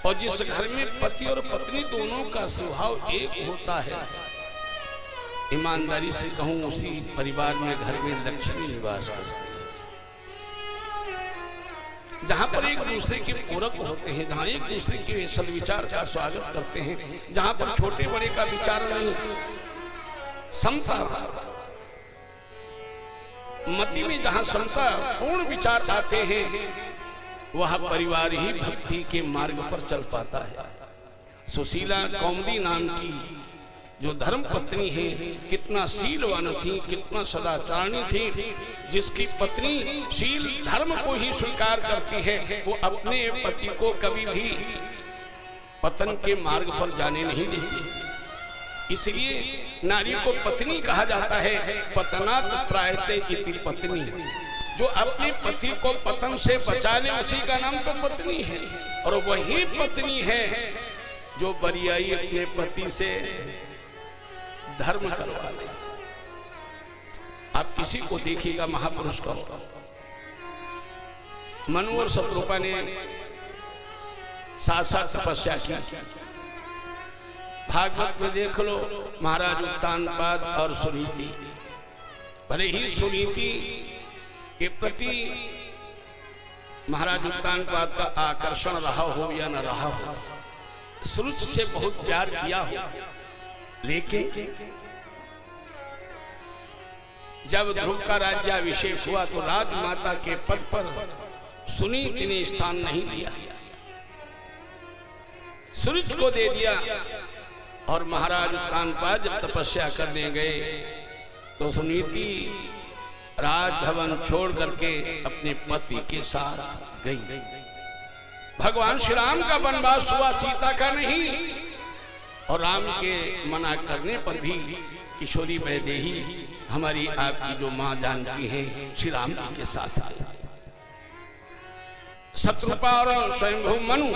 और जिस घर में पति और पत्नी दोनों का स्वभाव एक होता है, ईमानदारी से कहूं उसी परिवार में, घर में लक्ष्मी निवास करती है। जहां पर एक दूसरे के पूरक होते हैं, जहां एक दूसरे के सद्विचार का स्वागत करते हैं, जहां पर छोटे बड़े का विचार नहीं, समता मति में जहां समता पूर्ण विचार आते हैं, वह परिवार ही भक्ति के मार्ग पर चल पाता है। सुशीला कौमुदी नाम की जो धर्म पत्नी है, कितना शीलवान थी, कितना सदाचारणी थी। जिसकी पत्नी शील धर्म को ही स्वीकार करती है, वो अपने पति को कभी भी पतन के मार्ग पर जाने नहीं देती। इसलिए नारी को पत्नी कहा जाता है। पतनात् त्रायते इति पत्नी, जो अपने पति को पतन से बचा ले उसी का नाम तो पत्नी है। और वही पत्नी है जो बरियाई अपने पति से धर्म करवा ले। आप किसी को देखिएगा महापुरुष को, मनु और शत्रुपा ने साथ साथ तपस्या की। भागवत में देख लो, महाराज उत्तानपाद और सुनीति, भले ही सुनीति के प्रति महाराज उत्तानपाद का आकर्षण रहा हो या न रहा हो, सुरुचि से बहुत प्यार किया हो, लेकिन जब ध्रुव का राज्याभिषेक हुआ तो राजमाता के पद पर सुनीति ने स्थान नहीं दिया, सुरुचि को दे दिया। और महाराज उत्तानपाद जब तपस्या करने गए तो सुनीति राजभवन छोड़ करके अपने पति के साथ गई। भगवान श्री राम का वनवास हुआ, सीता का नहीं। और राम के मना करने पर भी किशोरी वैदेही हमारी आपकी जो मां जानकी है, श्री राम जी के साथ आई। शत्रुपा और स्वयंभू मनु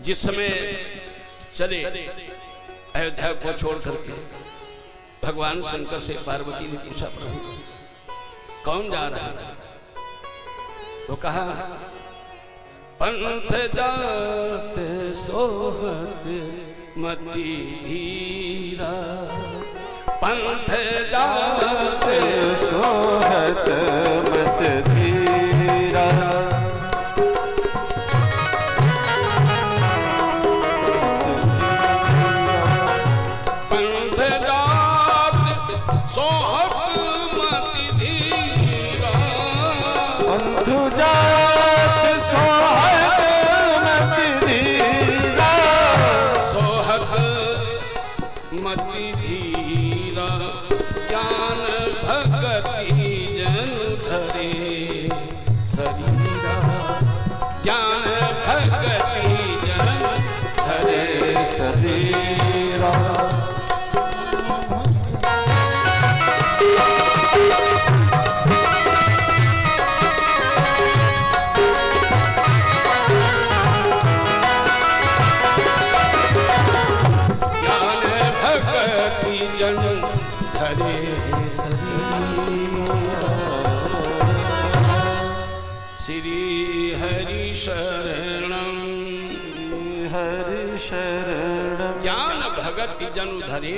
जिस समय चले अयोध्या को छोड़ करके, भगवान शंकर से पार्वती ने पूछा, प्रभु कौन जा रहा है? तो कहा, पंथ जाते सोहत मति धीरा, पंथ जाते सोहत मत धीरा, पंथ जात सोहत मति धीरा, पंथ जात सोहत मति धीरा, सोहत मति धीरा, ज्ञान भगति जन धरे शरीरा, ज्ञान भगति जन धरे शरीरा। श्री हरि शरणम, हरि शरणम, ज्ञान भगति जनु धरे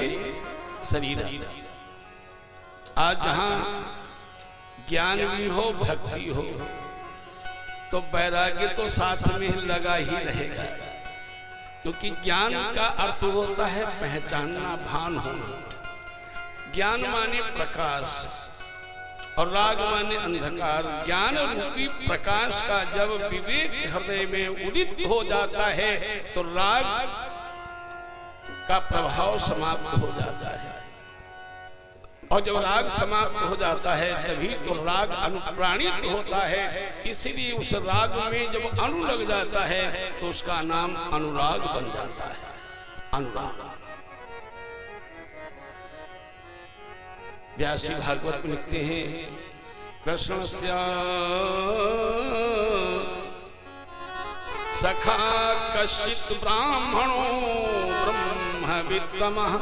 शरीर। आज जहां ज्ञान भी हो, भक्ति हो, तो वैराग्य तो साथ में लगा ही रहेगा। क्योंकि ज्ञान का अर्थ होता है पहचानना, भान होना। ज्ञान माने प्रकाश और राग माने अंधकार। ज्ञान रूपी प्रकाश का जब विवेक हृदय में उदित हो जाता है तो राग का प्रभाव समाप्त हो जाता है। और जब राग समाप्त हो जाता है तभी तो राग अनुप्राणित होता है। इसलिए उस राग में जब अनु लग जाता है तो उसका नाम अनुराग बन जाता है। अनुराग। व्यासी भागवत में लिखते हैं, कृष्णस्य सखा कश्चित् ब्राह्मणो ब्रह्मवित्तमः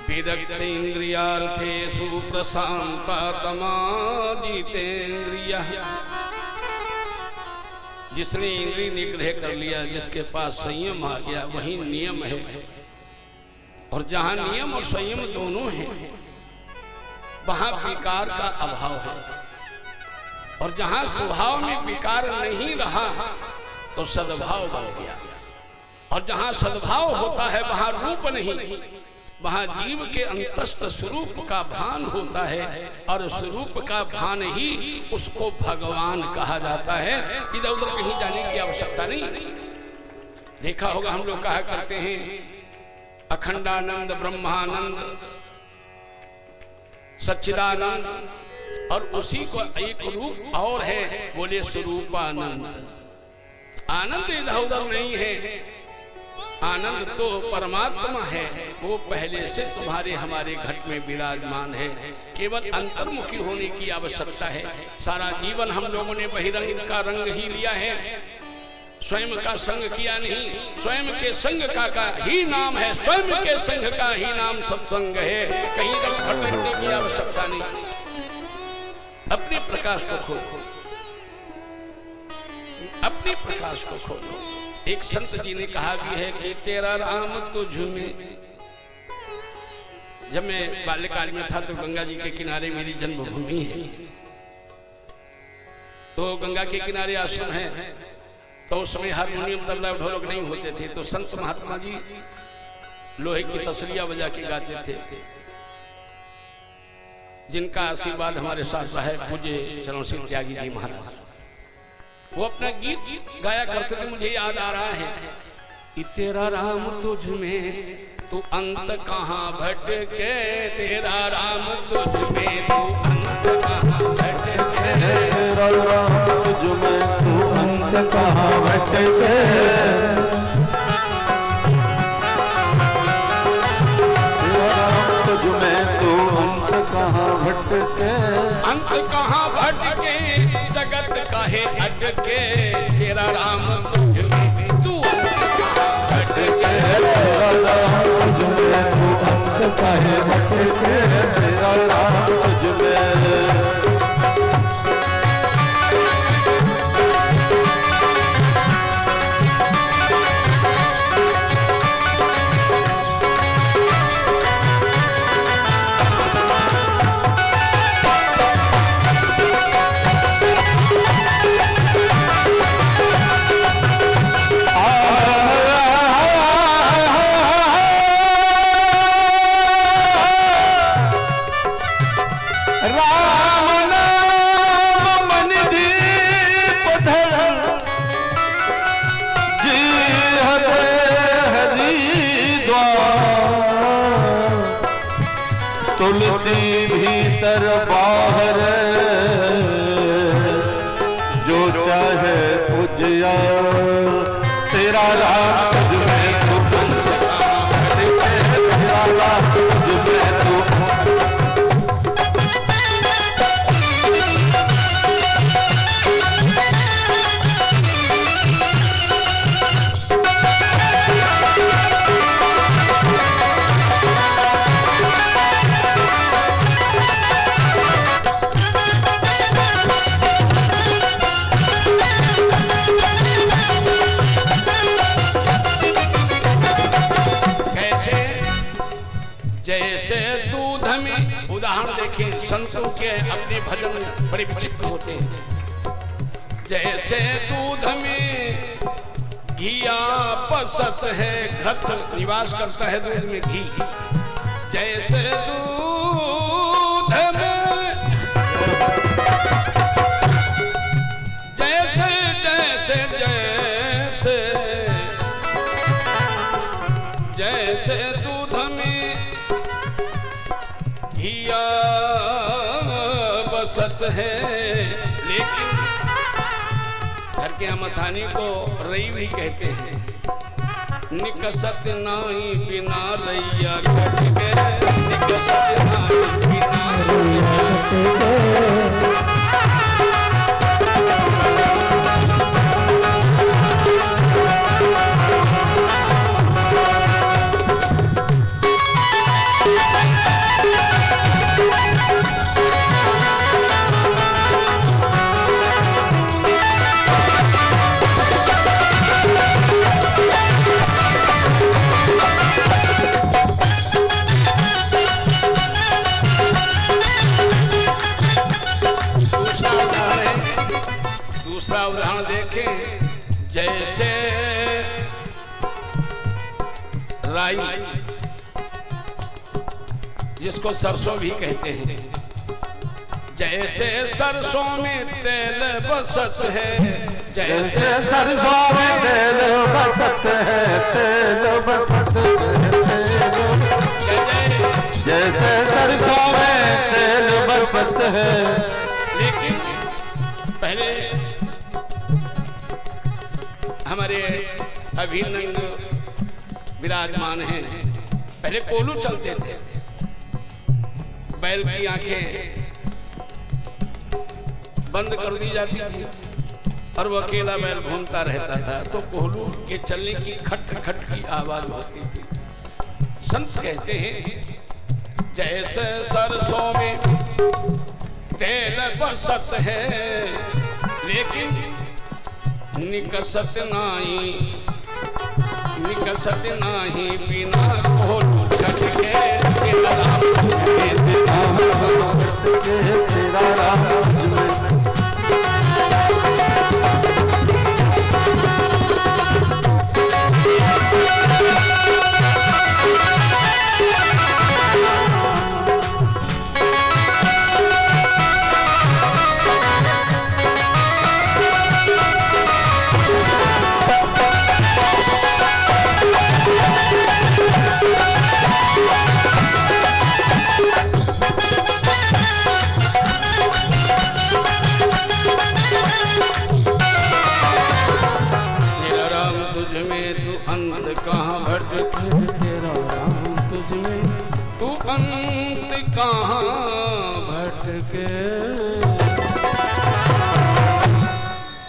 विदग्धेन्द्रियार्थेषु प्रशान्तात्मा जितेन्द्रियः जिसने इंद्रिय निग्रह कर लिया, जिसके पास संयम आ गया, वही नियम है। और जहां नियम और संयम दोनों हैं वहां विकार का अभाव है। और जहां स्वभाव में विकार नहीं रहा तो सद्भाव बन गया। और जहां सद्भाव होता है वहां रूप नहीं, वहां जीव के अंतस्थ स्वरूप का भान होता है। और स्वरूप का भान ही उसको भगवान कहा जाता है। इधर उधर कहीं जाने की आवश्यकता नहीं। देखा होगा हम लोग कहा करते हैं अखंडानंद, ब्रह्मानंद, सच्चिदानंद, और उसी को एक रूप और है, बोले स्वरूपानंद। आनंद इधर उधर नहीं है, आनंद तो परमात्मा है, वो पहले से तुम्हारे हमारे घट में विराजमान है। केवल अंतर्मुखी होने की आवश्यकता है। सारा जीवन हम लोगों ने बहिरंग का रंग ही लिया है, स्वयं का संग किया नहीं। स्वयं के संग का ही नाम है, स्वयं के संग का ही नाम सत्संग है। कहीं तक भटकने की आवश्यकता नहीं। अपने प्रकाश को खोलो, अपने प्रकाश को खोलो। एक संत जी ने कहा भी है कि तेरा राम तुझ में। जब मैं बाल्यकाल में था तो गंगा जी के किनारे मेरी जन्मभूमि है, तो गंगा के किनारे आश्रम है। तो उस समय हारमोनियम, तबला, ढोलक नहीं होते थे, तो संत महात्मा जी लोहे की तसलियां बजा के गाते थे, जिनका आशीर्वाद हमारे साथ रहा है पूज्य चरण सिंह त्यागी जी महाराज। वो अपना गीत गाया करते थे, मुझे याद आ रहा है। तेरा राम तुझ में तू अंत कहाँ भटके, तेरा राम तुझ में तू अंत कहाँ भटके, तेरा राम तुझ में तू अंत कहाँ भटके, तेरा राम तुझ में तू अंत कहाँ भटके, अंत कहाँ भटके जगत काहे अटके, तेरा राम तुझ में तू अंत कहाँ भटके, तेरा राम तुझ में तू अंत काहे भटके, तेरा राम तुझ में। तुलसी भीतर बाहर जो चाहे पूजिया, तेरा राम तुझ में तू अंत कहाँ भटके, तेरा राम तुझ में तू। जैसे दूध में, उदाहरण देखें संतों के अपने भजन बड़े विचित्र होते हैं। जैसे दूध में घिया पसत है, घृत निवास करता है दूध में घी, जैसे दूध में जैसे जैसे जैसे जैसे दूध में घिया बसत है, लेकिन घर के मथानी को रई भी कहते हैं। निकसत नाई बिना रैया कट गए, निकसत नाई बिना रैया कट गए। दूसरा उदाहरण देखें, जैसे राई जिसको सरसों भी कहते हैं, जैसे सरसों में तेल बसत है, जैसे सरसों में तेल बसत है, तेल बसत है, जैसे सरसों में तेल बसत है। लेकिन पहले हमारे अभिनंग विराजमान हैं, पहले कोलू चलते थे, बैल की आंखें बंद कर दी जाती थी और वो अकेला बैल घूमता रहता था, तो कोहलू के चलने की खट खट की आवाज होती थी। संत कहते हैं, जैसे सरसों में तेल बसत है, लेकिन निकसत नाही बिना कोहलू छटके तेरा राम।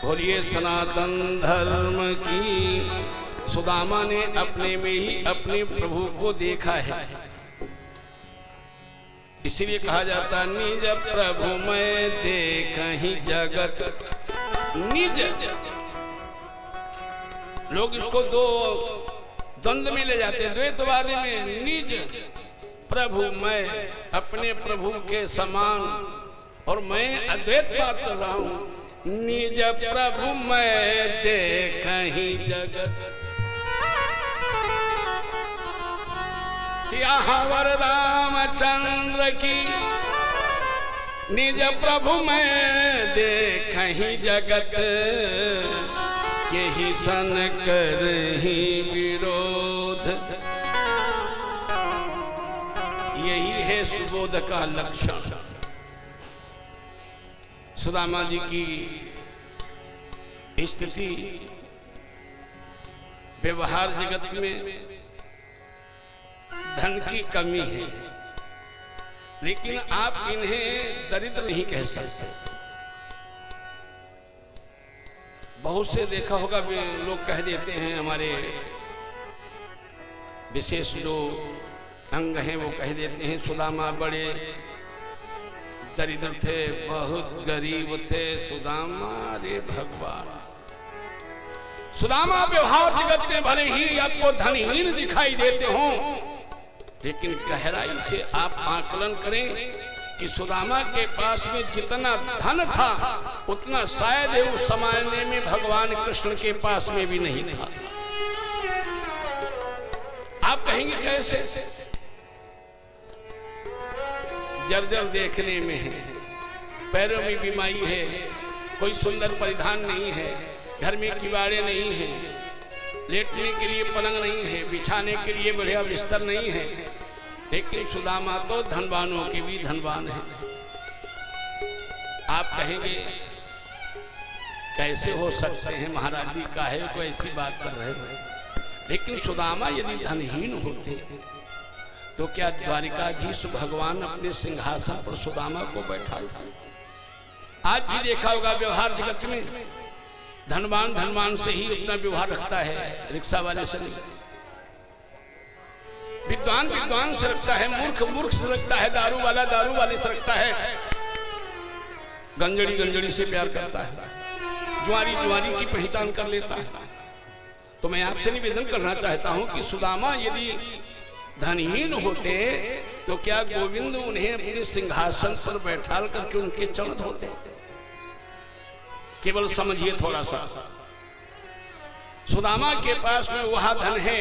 बोलिए सनातन धर्म की। सुदामा ने अपने में ही अपने प्रभु को देखा है, इसीलिए कहा जाता निज प्रभु मैं देखहि जगत निज। लोग इसको दो द्वंद में ले जाते हैं, द्वैतवादी में निज प्रभु मैं अपने प्रभु के समान, और मैं अद्वैत बात कर रहा हूं, निज प्रभु मैं देखहि जगत। सियावर रामचंद्र की निज प्रभु मैं देखहि जगत, यही सन करहि विरोध। यही है सुबोध का लक्षण। सुदामा जी की स्थिति व्यवहार जगत में धन की कमी है, लेकिन आप इन्हें दरिद्र नहीं कह सकते। बहुत से देखा होगा लोग कह देते हैं, हमारे विशेष जो अंग हैं वो कह देते हैं सुदामा बड़े दरिद्र थे, बहुत गरीब थे सुदामा। रे भगवान, सुदामा व्यवहार जगत में भले ही आपको धनहीन दिखाई देते हो, लेकिन गहराई से आप आकलन करें कि सुदामा के पास में जितना धन था उतना शायद उस समय में भगवान कृष्ण के पास में भी नहीं था। आप कहेंगे कैसे? जर्जर देखने में है, पैरों में बीमारी है, कोई सुंदर परिधान नहीं है, घर में किवाड़े नहीं है, लेटने के लिए पलंग नहीं है, बिछाने के लिए बढ़िया बिस्तर नहीं है, लेकिन सुदामा तो धनवानों के भी धनवान है। आप कहेंगे कैसे हो सकते हैं महाराज जी, काहे को ऐसी बात कर रहे हो? लेकिन सुदामा यदि धनहीन होते तो क्या द्वारिकाधीश भगवान अपने सिंहासन पर सुदामा को बैठाते? आज भी देखा होगा व्यवहार जगत में धनवान धनवान से ही अपना व्यवहार रखता है, रिक्शा वाले से नहीं। विद्वान विद्वान से रखता है, मूर्ख मूर्ख से रखता है, दारू वाला दारू वाले से रखता है, गंजड़ी गंजड़ी से प्यार करता है, जुआरी जुआरी की पहचान कर लेता है। तो मैं आपसे निवेदन करना चाहता हूं कि सुदामा यदि धनहीन होते तो क्या गोविंद उन्हें अपने सिंहासन पर बैठाल करके उनके चरण होते? केवल समझिए थोड़ा सा, सुदामा के पास में वह धन है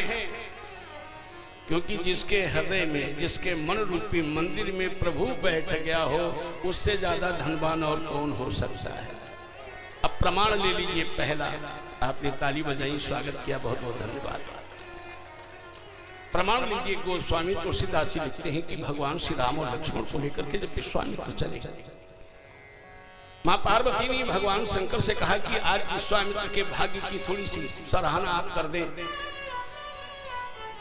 क्योंकि जिसके हृदय में, जिसके मन रूपी मंदिर में प्रभु बैठ गया हो, उससे ज्यादा धनवान और कौन हो सकता है। अब प्रमाण ले लीजिए। पहला, आपने ताली बजाई, स्वागत किया, बहुत बहुत धन्यवाद। प्रमाण लीजिए। गोस्वामी तुलसीदास जी लिखते हैं कि भगवान श्री राम और लक्ष्मण को लेकर के जब विश्वामित्र चले, मां पार्वती ने भगवान शंकर से कहा कि आज विश्वामित्र के भाग्य की थोड़ी सी सराहना आप कर दें।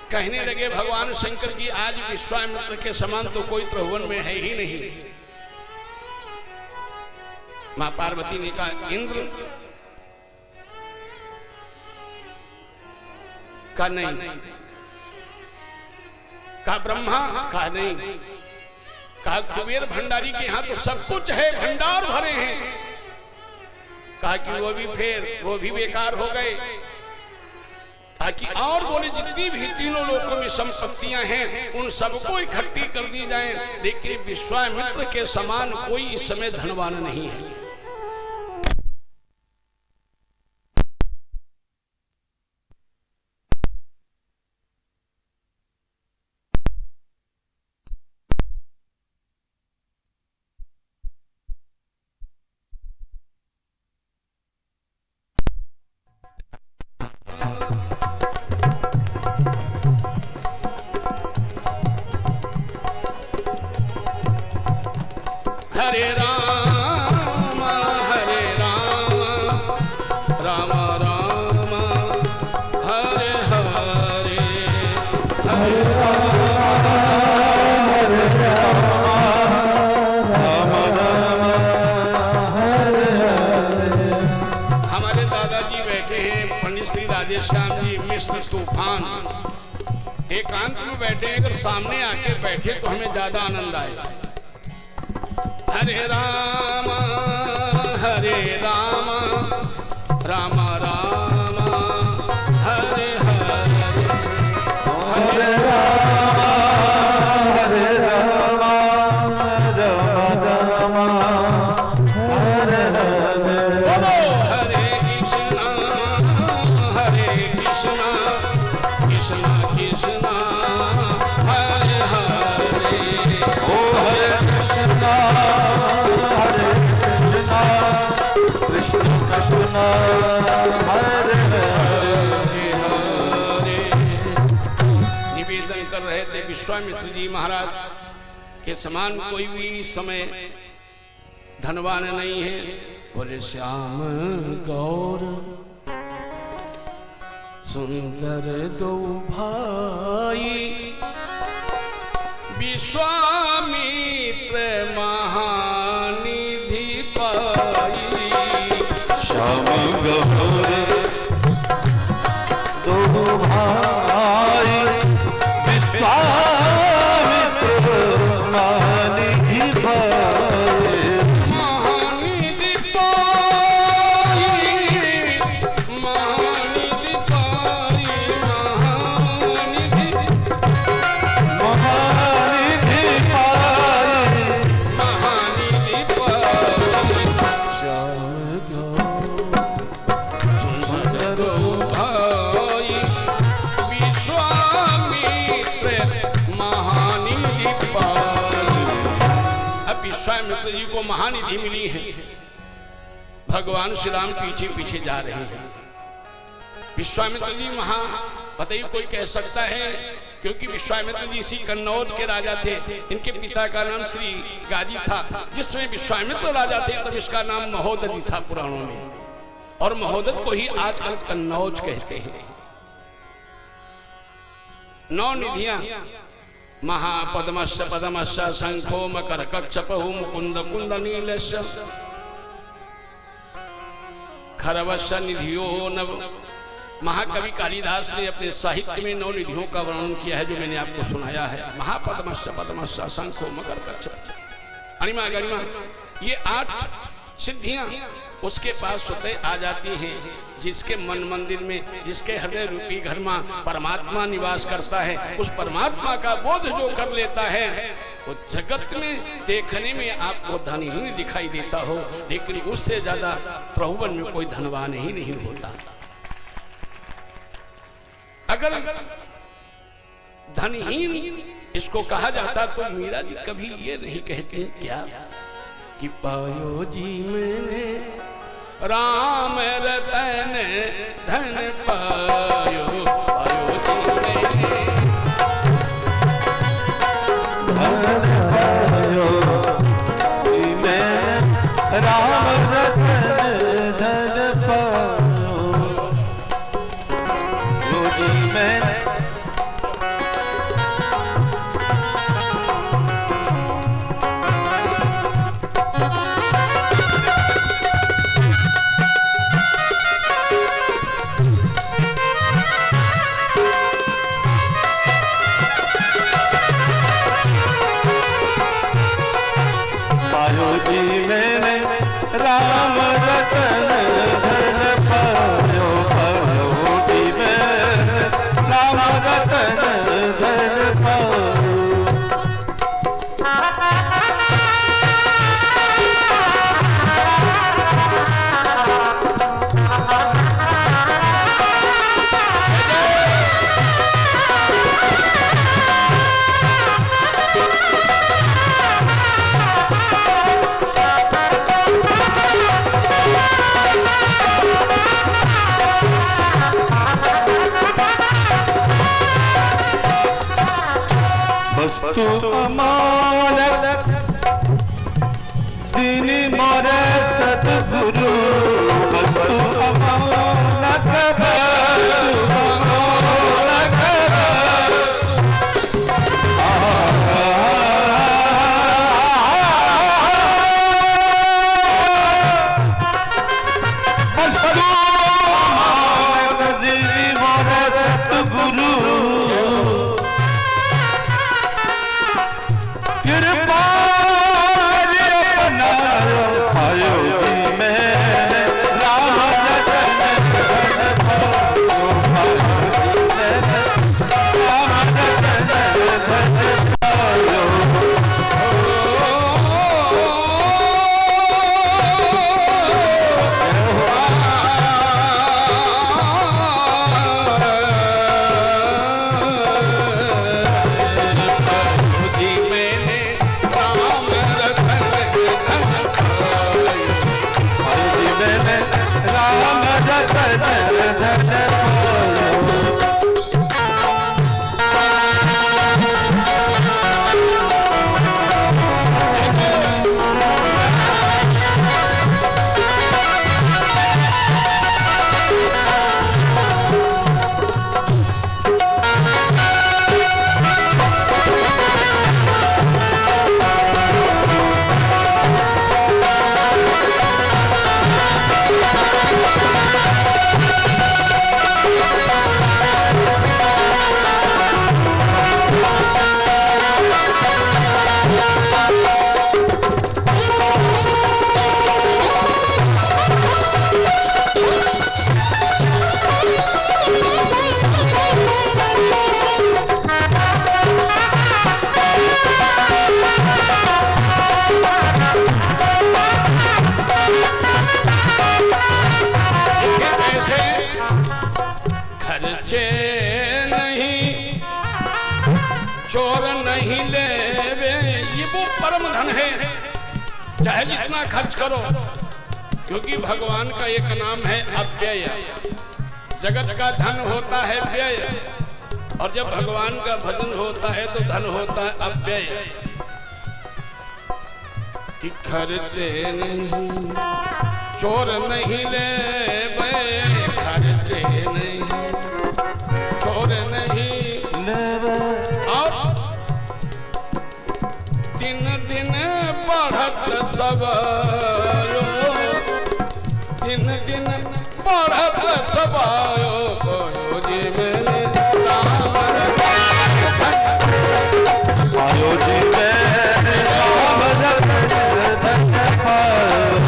कहने लगे भगवान शंकर की आज विश्वामित्र के समान तो कोई त्रिभुवन में है ही नहीं। मां पार्वती ने कहा इंद्र का नहीं, कहा ब्रह्मा का नहीं, कहा कुबेर भंडारी के यहां तो सब कुछ है, भंडार भरे हैं। कहा कि वो भी बेकार हो गए। ताकि और बोले जितनी भी तीनों लोकों में संपत्तियां हैं उन सबको इकट्ठी कर दी जाएं, लेकिन विश्वामित्र के समान कोई इस समय धनवान नहीं है। हरे राम राम राम हरे हरे, हरे हमारे दादाजी बैठे हैं, पंडित श्री राधेश्याम जी मिश्र तूफान, एकांत में बैठे हैं। अगर सामने आके बैठे तो हमें ज्यादा आनंद आएगा। हरे राम राम राम हरे हरे, हरे राम राम हरे हरे। बोलो हरे कृष्णा कृष्णा कृष्णा हरे हरे। ओ हरे कृष्णा कृष्ण कृष्ण हरे हरे। निवेदन कर रहे थे विश्वामित्र जी महाराज के समान कोई भी समय धनवान नहीं है। बोले श्याम गौर सुंदर दो भाई, विश्वामित्र महानिधि पाई। श्याम गौर दो भाई, विश्वामित्र महानिधि पाई। महानिधि पाई, महानिधि पाई, महानिधि महानिधि पाई, महानिधि पाई। श्याम गौर सुंदर भाई, विश्वामित्र महानिधि पाई। अब विश्वामित्र जी को महानिधि मिली है, भगवान श्री राम पीछे पीछे जा रहे हैं। विश्वामित्र जी महा बताइए कोई कह सकता है, क्योंकि विश्वामित्र जी इसी कन्नौज के राजा थे। इनके पिता का नाम श्री गाजी था। जिसमें विश्वामित्र राजा थे तब इसका नाम महोदधी था पुराणों में, और महोदध को ही आजकल कन्नौज कहते हैं। 9 निधियां महापद्मश्च पद्मश्च शंखो मकर कक्षपहु मुकुंद कुंद नीलश्च खरवश्च निधियो नव। महाकवि कालिदास ने अपने साहित्य में 9 निधियों का वर्णन किया है जो मैंने आपको सुनाया है। महापद्मश्च पद्मश्च शंखो मकर कक्ष अणिमा गरिमा, ये 8 सिद्धियां उसके पास स्वतः आ जाती हैं जिसके मन मंदिर में, जिसके हृदय रूपी घर में परमात्मा निवास करता है। उस परमात्मा का बोध जो कर लेता है वो जगत में देखने में आपको धनहीन दिखाई देता हो, लेकिन उससे ज्यादा प्रभुवन में कोई धनवान ही नहीं होता। अगर धनहीन इसको कहा जाता तो मीरा जी कभी ये नहीं कहते क्या कि पायो जी मैंने राम रतन धन पायो, पायो जी मैंने धन पायो जी मैं राम रतन धन पायो जी मैं राम रतन धन पायो, पायो जी मैं राम रतन धन पायो। वस्तु अमानत दिन मोर सतगुरु, वस्तु अमानत चाहे जितना खर्च करो, क्योंकि भगवान का एक नाम है अव्यय। जगत का धन होता है व्यय, और जब भगवान का भजन होता है तो धन होता है अव्यय। कि खर्चे नहीं चोर नहीं ले, खर्चे नहीं चोर नहीं ले, और दिन दिन बढ़त सब, दिन दिन बढ़त सब जी मैंने राम आयो जी मैंने राम रतन पायो।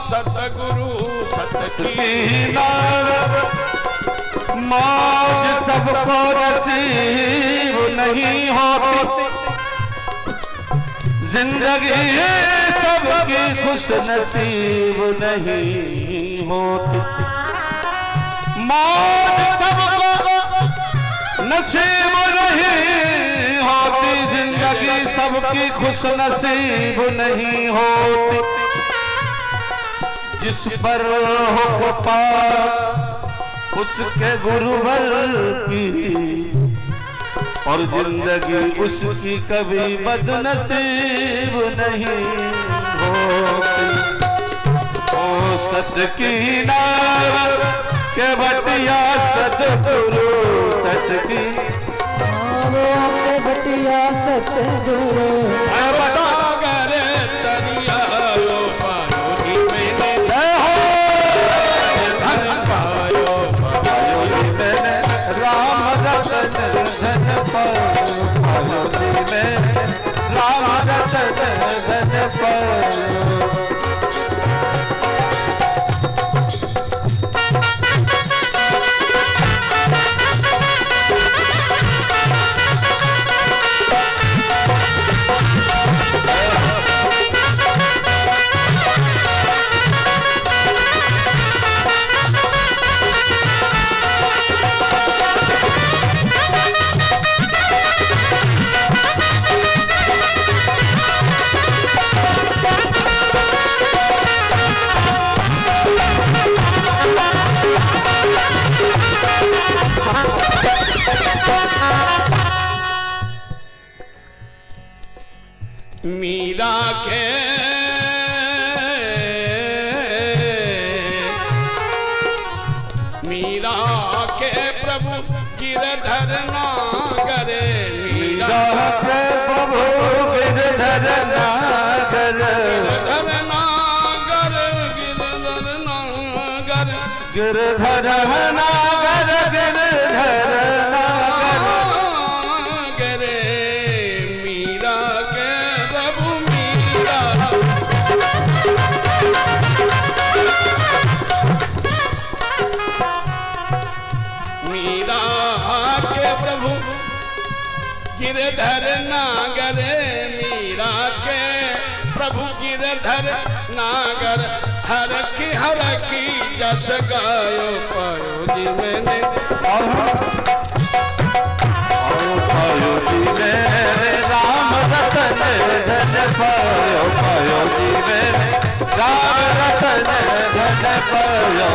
सतगुरु सत की मौज सबको नसीब नहीं होती, जिंदगी सबकी खुश नसीब नहीं होती। मौज सबको नसीब नहीं होती, जिंदगी सबकी खुश नसीब नहीं होती। जिस पर हो कृपा उसके गुरुवर की, और जिंदगी उसकी कभी बदनसीब नहीं होती। ओ सत की नार के बटिया सतगुरु सत की बटिया सतगुरु सागर तरिया लो पायो जी मैंने धन पायो मैंने राम रतन धन पायो जी मैंने राम रतन धन पायो। मीरा के प्रभु गिरधर नागरे, मीरा के प्रभु गिरधर नागर, गिरधर नागर गिरधर नागर गिरधर नागर गिरधर नागर रे मीरा के प्रभु मीरा मीरा के प्रभु गिरधर नागर, मीरा के प्रभु गिरधर नागर, हर की जस गायो पायो जी मैंने पायो जी मैंने राम रतन धन पायो पायो जी मैंने राम रतन धन पायो।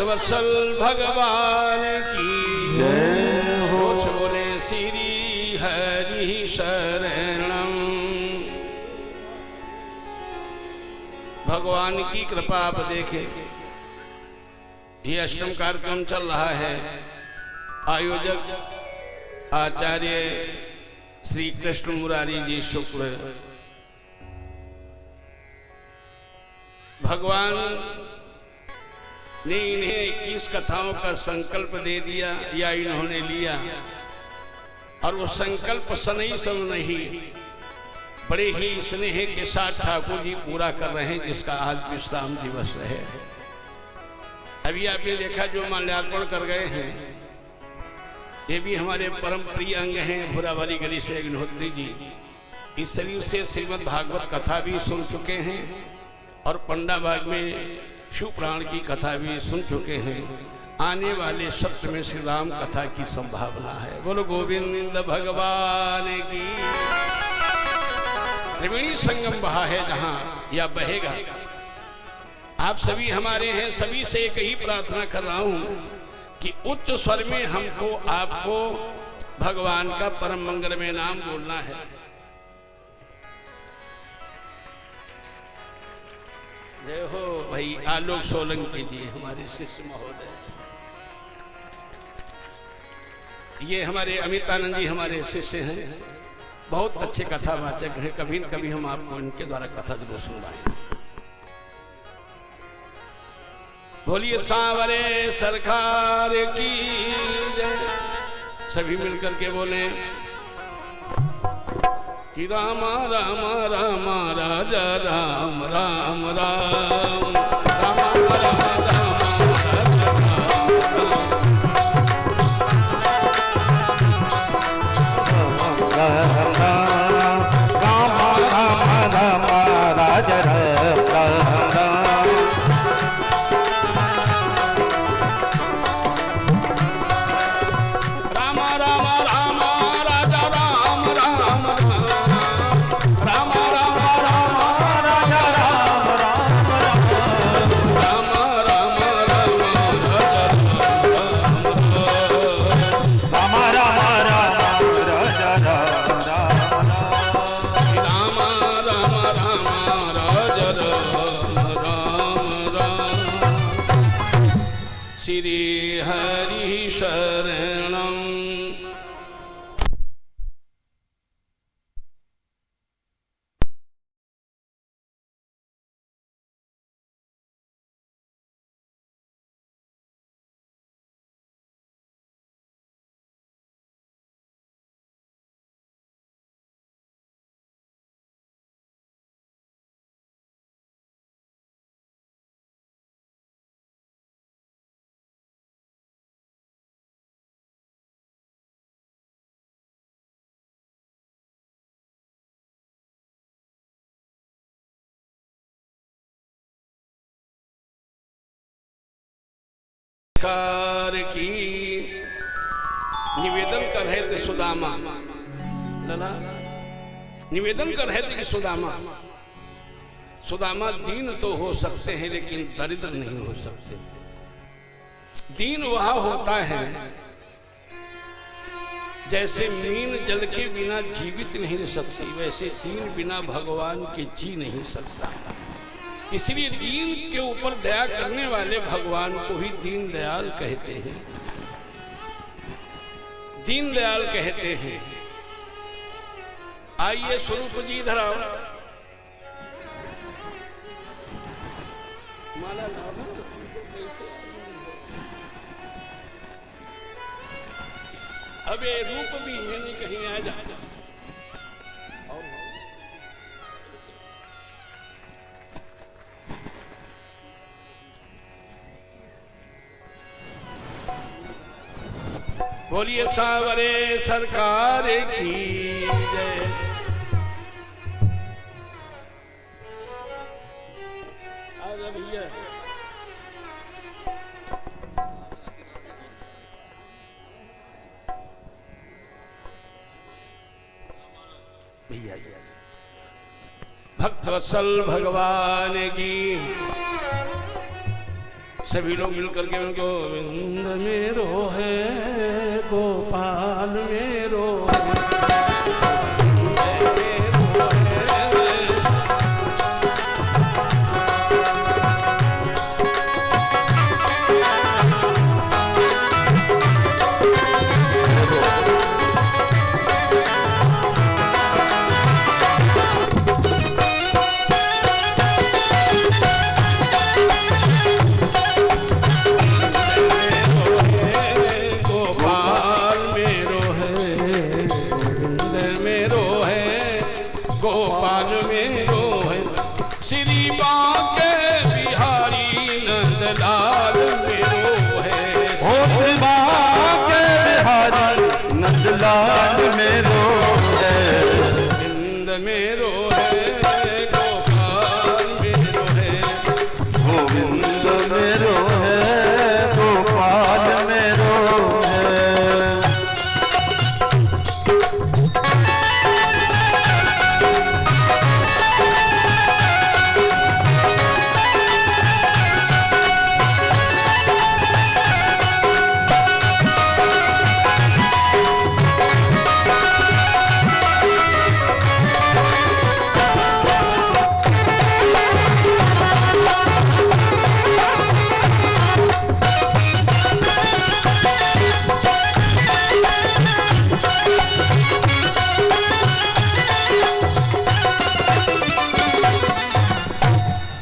वत्सल भगवान की जय हो। बोले श्री हरि शरणम। भगवान की कृपा आप देखें, ये अष्टम कार्यक्रम चल रहा है। आयोजक आचार्य श्री कृष्ण मुरारी जी शुक्ल। भगवान ने इन्हें 21 कथाओं का संकल्प दे दिया या इन्होंने लिया, और वो संकल्प सनई सन नहीं, बड़े ही स्नेह के साथ ठाकुर जी पूरा कर रहे हैं, जिसका आज विश्राम दिवस है। अभी आप ये देखा जो माल्यार्पण कर गए हैं, ये भी हमारे परम प्रिय अंग हैं भूरावाली गली से अग्निहोत्री जी। इस शरीर से श्रीमद् भागवत कथा भी सुन चुके हैं और पंडा बाग में शिव पुराण की कथा भी सुन चुके हैं। आने वाले सत्र में श्री राम कथा की संभावना है। बोलो गोविंद भगवान की। त्रिवेणी संगम बहा है जहां या बहेगा। आप सभी हमारे हैं, सभी से एक ही प्रार्थना कर रहा हूं कि उच्च स्वर में हमको आपको भगवान का परम मंगलमय नाम बोलना है। जय हो भाई आलोक सोलंकी जी, हमारे शिष्य महोदय। ये हमारे अमितानंद जी हमारे शिष्य हैं, बहुत अच्छे कथावाचक हैं। कभी न कभी हम आपको इनके द्वारा कथा जरूर सुनवाएंगे। बोलिए सांवरे सरकार की जय। सभी मिलकर के बोले कि रामा रामा रामा राजा राम राम राम रामा रामा श्री हरि शरणम। की निवेदन कर रहे थे सुदामा, लला निवेदन कर रहे थे कि सुदामा दीन तो हो सकते हैं लेकिन दरिद्र नहीं हो सकते। दीन वह होता है जैसे मीन जल के बिना जीवित नहीं रह सकती, वैसे दीन बिना भगवान के जी नहीं सकता। इसलिए दीन के ऊपर दया करने वाले भगवान को ही दीन दयाल कहते हैं। दीन दयाल कहते हैं। आइए स्वरूप जी इधर आओ। माला लाओ। अब ये रूप भी है नहीं, कहीं आ जा। बोलिए सांवरे सरकार की जय। आजा भैया। भैया जी भक्तवत्सल भगवान की। सभी लोग मिलकर के उनको गोविंद मेरो है, गोपाल मेरो है। मेरो है गोपाल मेरो है, गोविंद मेरो है गोपाल मेरो है।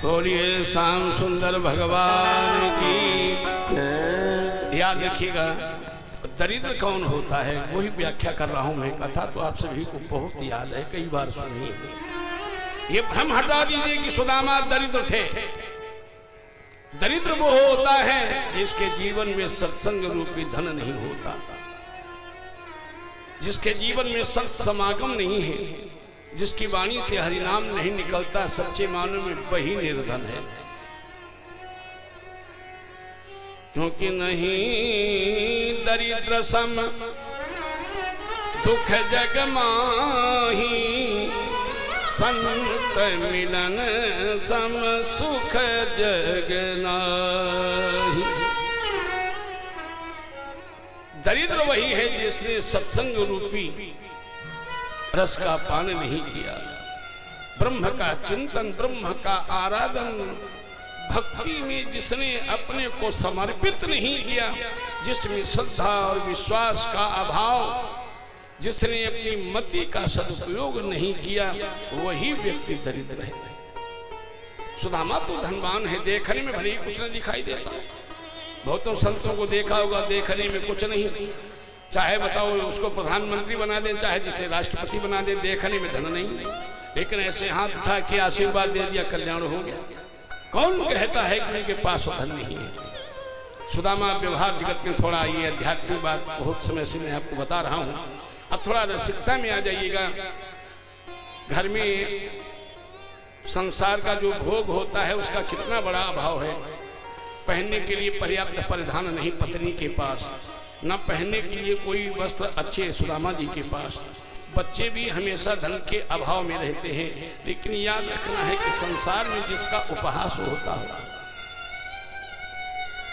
बोलिए श्याम सुंदर भगवान की। याद रखिएगा, दरिद्र कौन होता है वही व्याख्या कर रहा हूं मैं। कथा तो आप सभी को बहुत याद है, कई बार सुनी है। ये भ्रम हटा दीजिए कि सुदामा दरिद्र थे। दरिद्र वो होता है जिसके जीवन में सत्संग रूपी धन नहीं होता, जिसके जीवन में सत्संग समागम नहीं है, जिसकी वाणी से हरिनाम नहीं निकलता, सच्चे मानव में वही निर्धन है। क्योंकि नहीं दरिद्र सम दुख जग माही, संत मिलन सम सुख जग नाही। दरिद्र वही है जिसने सत्संग रूपी रस का पान नहीं किया, ब्रह्म का चिंतन, ब्रह्म का आराधन, भक्ति में जिसने अपने को समर्पित नहीं किया, जिसमें श्रद्धा और विश्वास का अभाव, जिसने अपनी मति का सदुपयोग नहीं किया, वही व्यक्ति दरिद्र है। सुदामा तो धनवान है, देखने में भले ही कुछ न दिखाई देता। बहुतों संतों को देखा होगा, देखने में कुछ नहीं, चाहे बताओ उसको प्रधानमंत्री बना दें, चाहे जिसे राष्ट्रपति बना दें, देखने में धन नहीं, लेकिन ऐसे हाथ उठा के आशीर्वाद दे दिया, कल्याण हो गया। कौन कहता है कि उनके पास धन नहीं है? सुदामा व्यवहार जगत में थोड़ा, ये आध्यात्मिक बात बहुत समय से मैं आपको बता रहा हूँ, अब थोड़ा रसिकता में आ जाइएगा। घर में संसार का जो भोग होता है उसका कितना बड़ा अभाव है। पहनने के लिए पर्याप्त परिधान नहीं पत्नी के पास, न पहनने के लिए कोई वस्त्र अच्छे सुदामा जी के पास। बच्चे भी हमेशा धन के अभाव में रहते हैं, लेकिन याद रखना है कि संसार में जिसका उपहास होता होगा,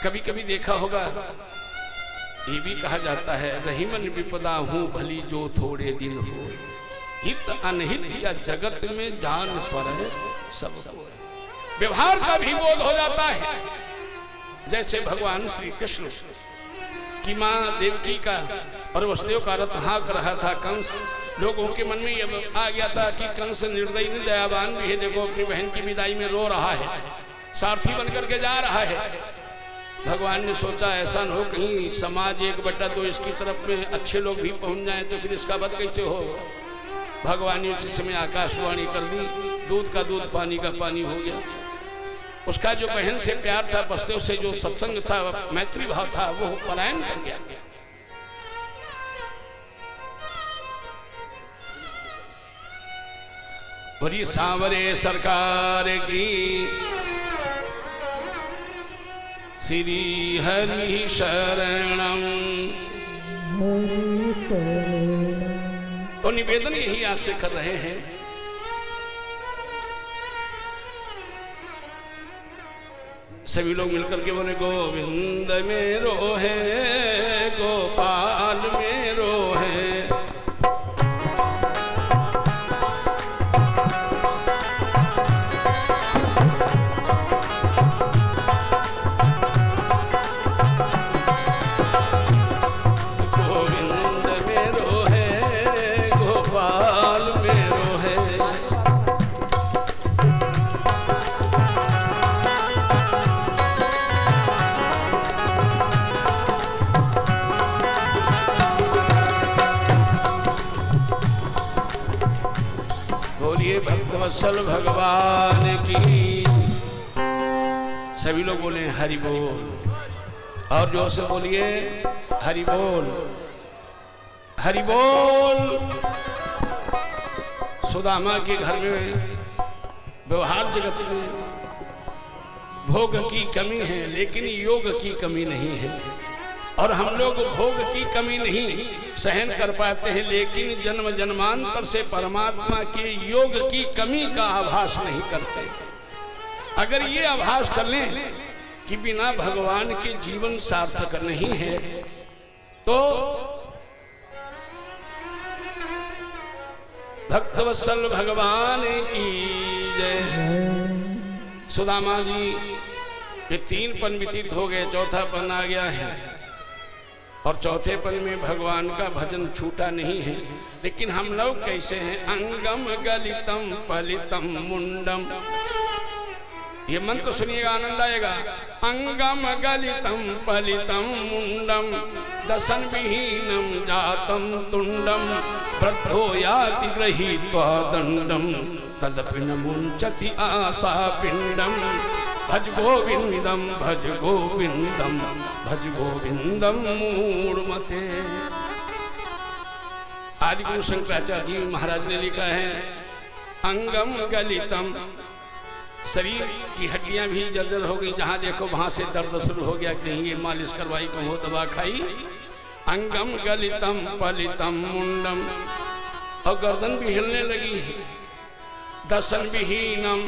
कभी कभी देखा होगा, ये भी कहा जाता है, रहीमन विपदा हूं भली जो थोड़े दिन हो, हित अनहित या जगत में जान पर सबको। व्यवहार का भी बोध हो जाता है। जैसे भगवान श्री कृष्ण की माँ देवकी का और वसुदेव का रथ हाँक रहा था कंस, लोगों के मन में ये आ गया था कि कंस निर्दयी नहीं दयावान भी है, देखो अपनी बहन की विदाई में रो रहा है, सारथी बनकर के जा रहा है। भगवान ने सोचा ऐसा न हो कहीं समाज 1/2 इसकी तरफ में अच्छे लोग भी पहुंच जाए तो फिर इसका वध कैसे हो। भगवान ने उसी समय आकाशवाणी कर दी, दूध का दूध पानी का पानी हो गया। उसका जो बहन से प्यार था, वसुदेव से जो सत्संग था, मैत्री भाव था, वो पलायन कर गया। बड़ी सांवरे सरकार की, श्री हरि शरणम। हरि शरणम। तो निवेदन यही आपसे कर रहे हैं, सभी लोग मिलकर के बोले गोविंद मेरो है गोपाल मेरो है। गोविंद मेरो है गोपाल मेरो है। भक्तवत्सल भगवान की। सभी लोग बोले हरि बोल, और जोर से बोलिए हरि बोल, हरि बोल। सुदामा के घर में व्यवहार जगत में भोग की कमी है, लेकिन योग की कमी नहीं है। और हम लोग भोग की कमी नहीं सहन कर पाते हैं, लेकिन जन्म जन्मांतर से परमात्मा के योग की कमी का आभास नहीं करते। अगर ये आभास कर लें कि बिना भगवान के जीवन सार्थक नहीं है, तो भक्तवत्सल भगवान की जय। सुदामा जी ये 3 पन व्यतीत हो गए, चौथा पन आ गया है, और चौथे पन में भगवान का भजन छूटा नहीं है। लेकिन हम लोग कैसे हैं? अंगम गलितम पलितम मुंडम, ये मंत्र सुनिएगा आनंद आएगा। अंगम गलितम पलितम मुंडम दसन विहीनम जातम तुंडम वृद्धो याति गृहीत्वा दंडम तदपि न मुंचति आशा पिंडम भज गोविंदम भज गोविंदम भज गोविंदम मूढ़मते। आदि गुरु शंकराचार्य जी महाराज ने लिखा है, अंगम गलितम, शरीर की हड्डियां भी जर्जर हो गई, जहां देखो वहां से दर्द शुरू हो गया, कहीं ये मालिश करवाई, कहीं वो दवा खाई। अंगम गलितम पलितम मुंडम, और गर्दन भी हिलने लगी। दसन विहीनम,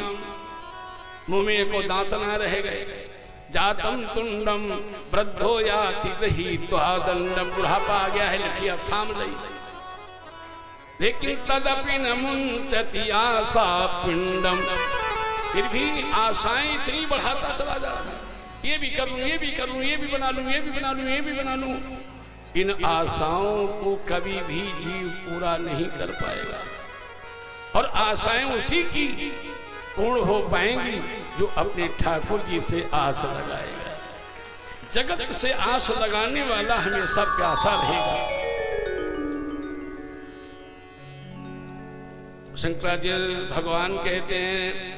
मुंह में को दांत ना रह गए। जातम तुंडम वृद्धो याति गृहीत्वा दंडम, बुढ़ापा आ गया है, लठिया थाम रही। लेकिन तदपि न मुंचति आशा पिंडम, फिर भी आशाएं इतनी बढ़ाता चला जा रहा है, ये भी कर लूं, ये भी कर लूं, ये भी बना लूं, ये भी बना लूं, ये भी बना लूं। इन आशाओं को कभी भी जीव पूरा नहीं कर पाएगा, और आशाएं उसी की पूर्ण हो पाएंगी जो अपने ठाकुर जी से आस लगाएगा। जगत से आस लगाने वाला हमेशा प्यासा रहेगा। शंकराचार्य भगवान कहते हैं,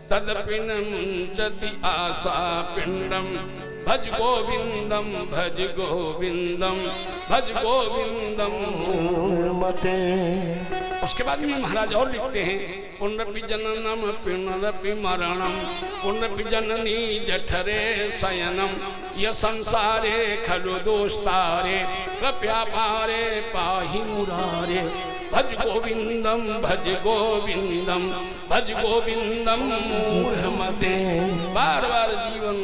तदपि न मुंचति आशा पिंडम भज गोविंदम भज गोविंदम भज गोविंदम मूढ़मते। उसके बाद में महाराज और लिखते हैं, पुनरपि जननम पुनरपि मरणम पुनरपि जननी जठरे शयनम य संसारे खलु दोस्तारे कृपया पारे पाहि मुरारे भज गोविंदम भज गोविंदम भज गोविंदम मूढ़मते। बार बार जीवन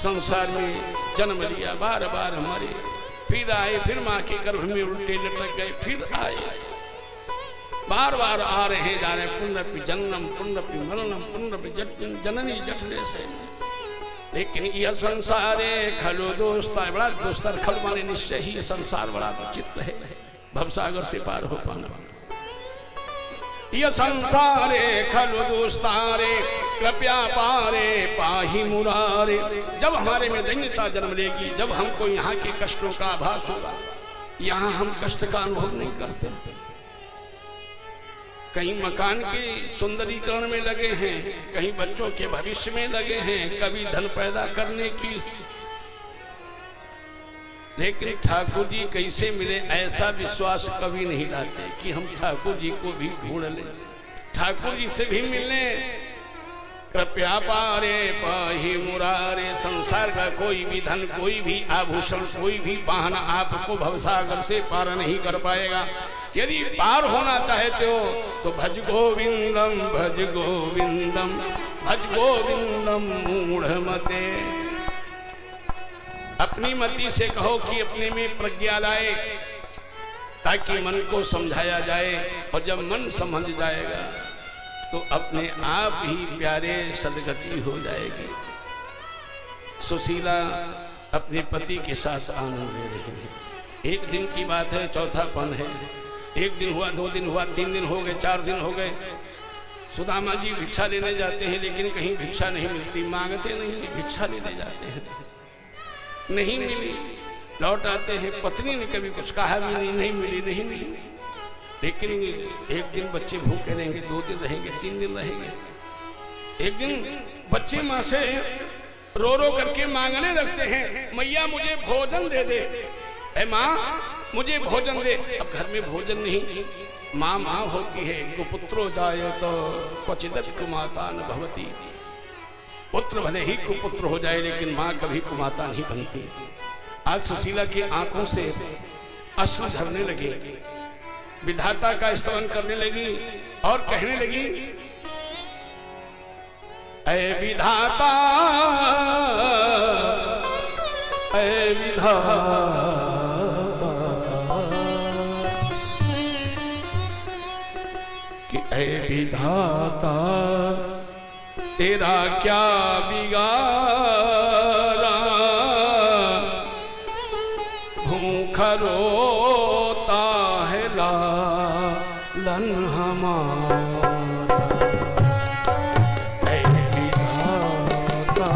संसार में जन्म लिया, बार बार हमारे, फिर आए, फिर माँ के गर्भ में उल्टे लटक गए, फिर आए, बार बार आ रहे जा रहे। पुनरपि जन्मम पुनरपि मरणम पुनरपि जननी जठरे से। लेकिन यह संसारे खलु दोस्ता, बड़ा दोस्तर, खल माने निश्चय ही, संसार बड़ा विचित्र है, भवसागर से पार हो पाना। यह संसारे खलु दोस्तारे कृपया पारे पाहि मुरारे। जब हमारे में दैन्यता जन्म लेगी, जब हमको यहाँ के कष्टों का आभास होगा, यहाँ हम कष्ट का अनुभव नहीं करते। कहीं मकान के सुंदरीकरण में लगे हैं, कहीं बच्चों के भविष्य में लगे हैं, कभी धन पैदा करने की। लेकिन ठाकुर जी कैसे मिले ऐसा विश्वास कभी नहीं लाते कि हम ठाकुर जी को भी ढूंढ लें, ठाकुर जी से भी मिलने। कृपया पारे पाहि मुरारे। संसार का कोई भी धन, कोई भी आभूषण, कोई भी वाहन आपको भवसागर से पार नहीं कर पाएगा। यदि पार होना चाहते हो तो भज गोविंदम भज गोविंदम भज गोविंदम मूढ़मते। अपनी मति से कहो कि अपने में प्रज्ञा लाए, ताकि मन को समझाया जाए, और जब मन समझ जाएगा तो अपने आप ही प्यारे सदगति हो जाएगी। सुशीला अपने पति के साथ आनंद ले रही है। एक दिन की बात है, चौथा पन है। एक दिन हुआ, 2 दिन हुआ, 3 दिन हो गए, 4 दिन हो गए। सुदामा जी भिक्षा लेने जाते हैं, लेकिन कहीं भिक्षा नहीं मिलती। मांगते नहीं, भिक्षा लेने जाते हैं, नहीं मिली, लौट आते हैं। पत्नी ने कभी कुछ कहा भी नहीं, नहीं मिली, नहीं मिली। लेकिन एक दिन बच्चे भूखे रहेंगे, 2 दिन रहेंगे, 3 दिन रहेंगे। एक दिन बच्चे माँ से रो रो करके मांगने लगते हैं, मैया मुझे भोजन दे दे, ऐ माँ मुझे भोजन दे। अब घर में भोजन नहीं, माँ माँ होती है, कुपुत्रो जाए तो क्वचिदपि कुमाता न भवती। पुत्र भले ही कुपुत्र हो जाए लेकिन माँ कभी कुमाता नहीं बनती। आज सुशीला की आंखों से अश्रु झरने लगे, विधाता का स्तवन करने लगी और कहने लगी, ऐ विधाता, ऐ विधाता, कि ऐ विधाता तेरा क्या बिगाड़ा, भूखा रोता है लालन हमारा। ऐ विधाता,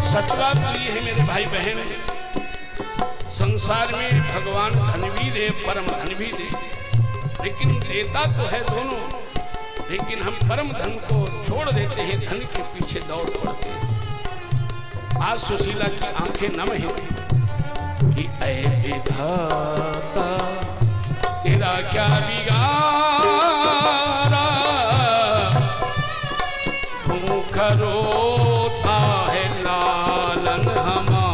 सच बात तो ये है मेरे भाई बहन, संसार में भगवान धन भी दे, परम धन भी दे, लेकिन देता तो है दोनों। लेकिन हम परम धन को छोड़ देते हैं, धन के पीछे दौड़ पड़ते हैं। आज सुशीला की आंखें नम हैं कि ऐ विधाता तेरा क्या बिगाड़ा, भूख रोता है लालन हमारा।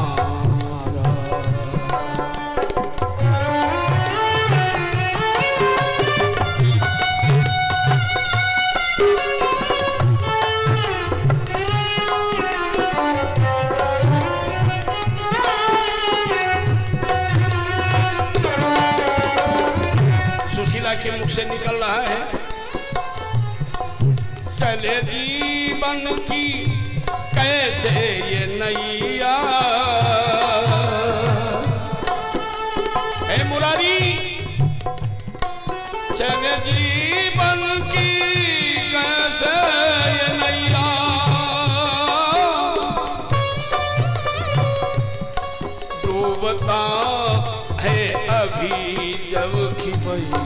के मुख से निकल रहा है, चले जीवन की कैसे ये नैया, हे मुरारी, चले जीवन की कैसे ये नैया, डूबता है अभी जब खिपैया,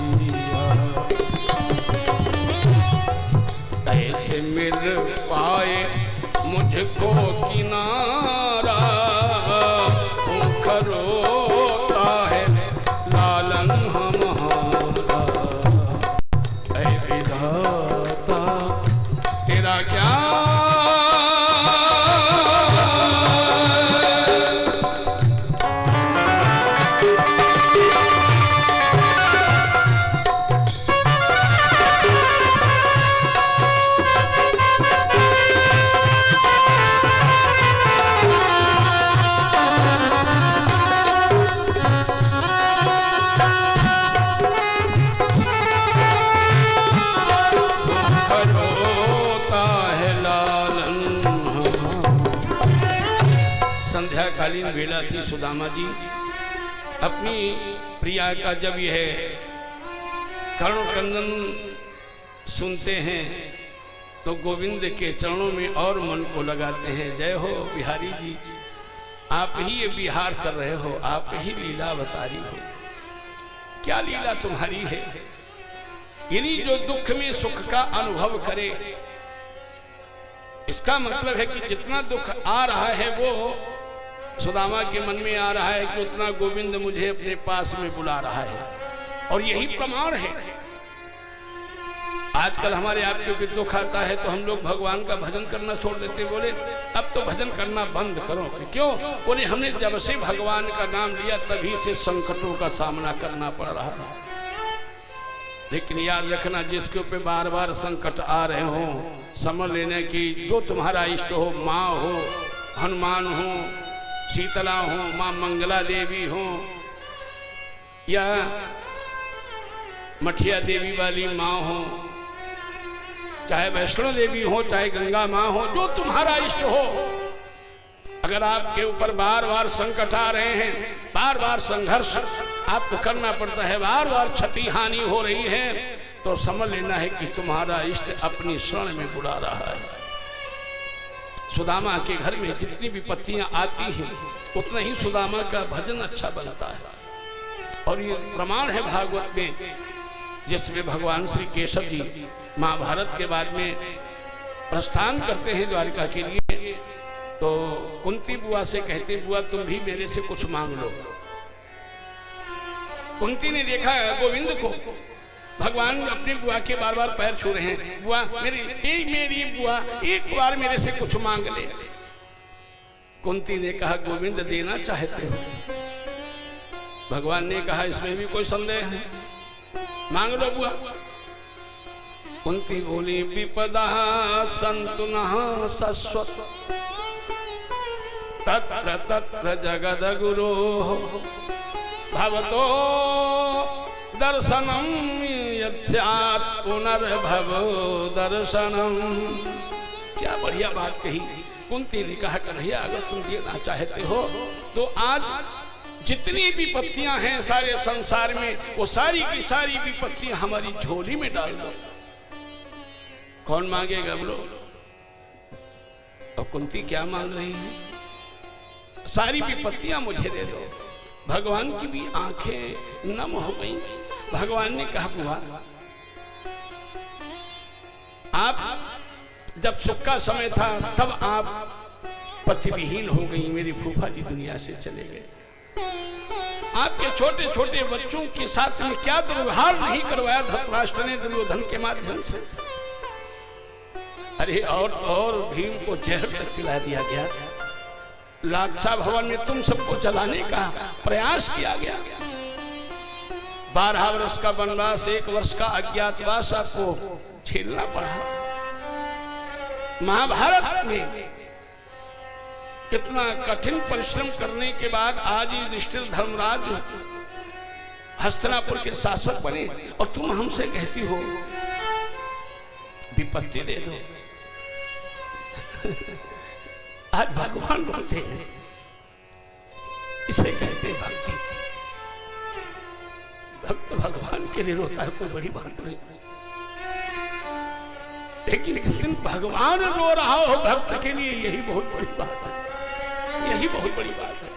ऐसे मिल पाए मुझको किनारा, भूख रोता है लालन हमारा। ऐ विधाता तेरा क्या संध्याकालीन वेला थी। सुदामा जी अपनी प्रिया का जब यह कर्ण कंदन सुनते हैं तो गोविंद के चरणों में और मन को लगाते हैं। जय हो बिहारी जी, आप ही ये विहार कर रहे हो, आप ही लीला बता रही हो। क्या लीला तुम्हारी है? यानी जो दुख में सुख का अनुभव करे, इसका मतलब है कि जितना दुख आ रहा है वो सुदामा के मन में आ रहा है कि उतना गोविंद मुझे अपने पास में बुला रहा है। और यही प्रमाण है। आजकल हमारे आपके ऊपर दुख आता है तो हम लोग भगवान का भजन करना छोड़ देते, बोले अब तो भजन करना बंद करो। क्यों? बोले हमने जब से भगवान का नाम लिया तभी से संकटों का सामना करना पड़ रहा है। लेकिन याद रखना, जिसके ऊपर बार बार संकट आ रहे हो, समझ लेने की जो तुम्हारा इष्ट हो, माँ हो, हनुमान हो, शीतला हो, माँ मंगला देवी हो, या मठिया देवी वाली माँ हो, चाहे वैष्णो देवी हो, चाहे गंगा माँ हो, जो तुम्हारा इष्ट हो, अगर आपके ऊपर बार बार संकट आ रहे हैं, बार बार संघर्ष आपको करना पड़ता है, बार बार क्षति हानि हो रही है, तो समझ लेना है कि तुम्हारा इष्ट अपनी शरण में बुला रहा है। सुदामा के घर में जितनी विपत्तियां आती हैं उतना ही सुदामा का भजन अच्छा बनता है। और ये प्रमाण है भागवत में, जिसमें भगवान श्री केशव जी महाभारत के बाद में प्रस्थान करते हैं द्वारिका के लिए, तो कुंती बुआ से कहते, बुआ तुम भी मेरे से कुछ मांग लो। कुंती ने देखा गोविंद को, भगवान अपनी बुआ के बार बार पैर छू रहे हैं, बुआ मेरी बुआ एक बार मेरे से कुछ मांग ले। कुंती ने कहा गोविंद देना चाहते हो? भगवान ने कहा इसमें भी कोई संदेह है, मांग लो बुआ। कुंती बोली विपदा संतुनः शश्वत तत्र तत्र जगद गुरो भवतो दर्शनम यत्स्यात् पुनर्भव दर्शनम। क्या बढ़िया बात कही। कुंती ने कहा कन्हैया अगर तुम देना चाहते हो तो आज जितनी विपत्तियां हैं सारे संसार में, वो सारी की सारी विपत्तियां हमारी झोली में डाल दो। कौन मांगेगा बोलो? और कुंती क्या मांग रही है? सारी विपत्तियां मुझे दे दो। भगवान की भी आंखें नम हो गई। भगवान ने कहा बुआ आप जब सुख का समय था तब आप पतिविहीन हो गई, मेरी फूफा जी दुनिया से चले गए। आपके छोटे छोटे बच्चों के साथ में क्या दुर्व्यवहार नहीं करवाया धृतराष्ट्र ने दुर्योधन के माध्यम से। अरे और भीम को जहर तक पिला दिया गया। लाक्षा भवन में तुम सबको जलाने का प्रयास किया गया। 12 वर्ष का वनवास, 1 वर्ष का अज्ञातवास आपको झेलना पड़ा। महाभारत में कितना कठिन परिश्रम करने के बाद आज युधिष्ठिर धर्मराज हस्तिनापुर के शासक बने, और तुम हमसे कहती हो विपत्ति दे दो। आज भगवान रोते हैं, इसे कहते भक्ति। भक्त भगवान के लिए रोता है, कोई बड़ी बात नहीं। लेकिन जिस दिन भगवान रो रहा हो भक्त के लिए, यही बहुत बड़ी बात है, यही बहुत बड़ी बात है।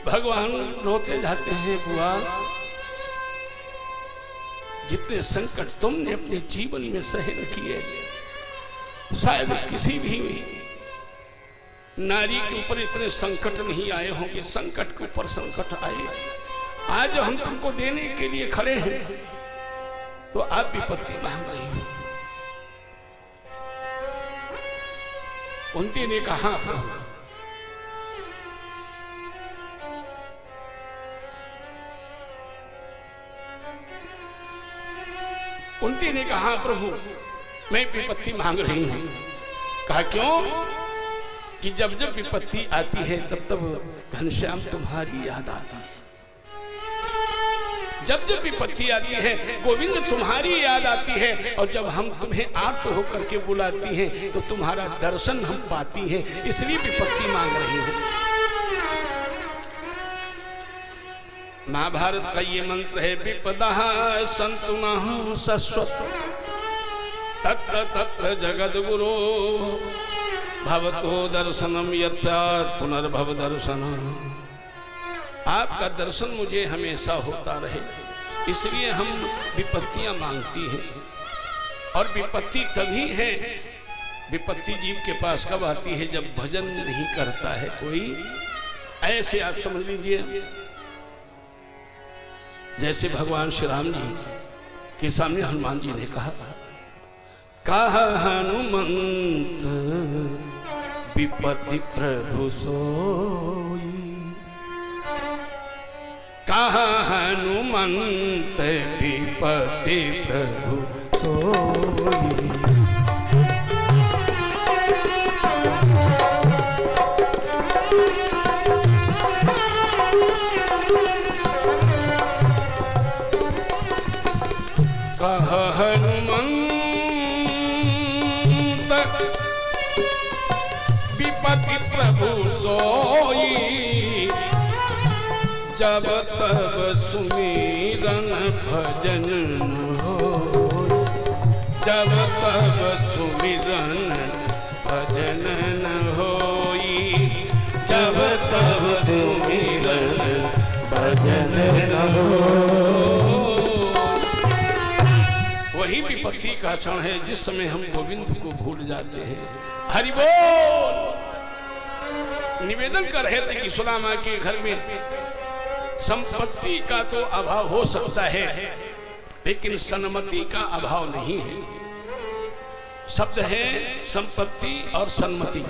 भगवान रोते जाते हैं बुआ जितने संकट तुमने अपने जीवन में सहन किए, शायद किसी भी नारी के ऊपर इतने संकट नहीं आए होंगे। संकट के ऊपर संकट आए। आज हम तुमको देने के लिए खड़े हैं तो आप विपत्ति मांग रही हो। कुंती ने कहा कुंती ने कहा प्रभु मैं विपत्ति मांग रही हूं। कहा क्यों? कि जब जब विपत्ति आती है तब तब घनश्याम तुम्हारी याद आती है। जब जब विपत्ति आती है गोविंद तुम्हारी याद आती है, और जब हम तुम्हें आर्त होकर के बुलाती हैं तो तुम्हारा दर्शन हम पाती हैं, इसलिए विपत्ति मांग रही हूं। महाभारत का ये मंत्र है विपदा संतुनः शश्वत तत्र तत्र जगद गुरो भवतो दर्शनम यत्स्यात् पुनर्भव दर्शनम। आपका दर्शन मुझे हमेशा होता रहे, इसलिए हम विपत्तियां मांगती हैं। और विपत्ति तभी है, विपत्ति जीव के पास कब आती है? जब भजन नहीं करता है कोई। ऐसे आप समझ लीजिए जैसे भगवान श्री राम जी के सामने हनुमान जी ने कहा हनुमंत विपत्ति प्रभु सोई। कहा हनुमंत विपत्ति प्रभु सोई। कहा हनुमंत विपत्ति प्रभु सोई। जब तब सुमिरन भजन हो, जब तब सुमिरन भजन न होई। जब तब सुमिरन भजन न हो। वही विपत्ति भक्ति का क्षण है जिस समय हम गोविंद को भूल जाते हैं। हरि बोल। निवेदन कर रहे थे कि सुदामा के घर में संपत्ति का तो अभाव हो सकता है, लेकिन सन्मति का अभाव नहीं है। शब्द है संपत्ति और सन्मति।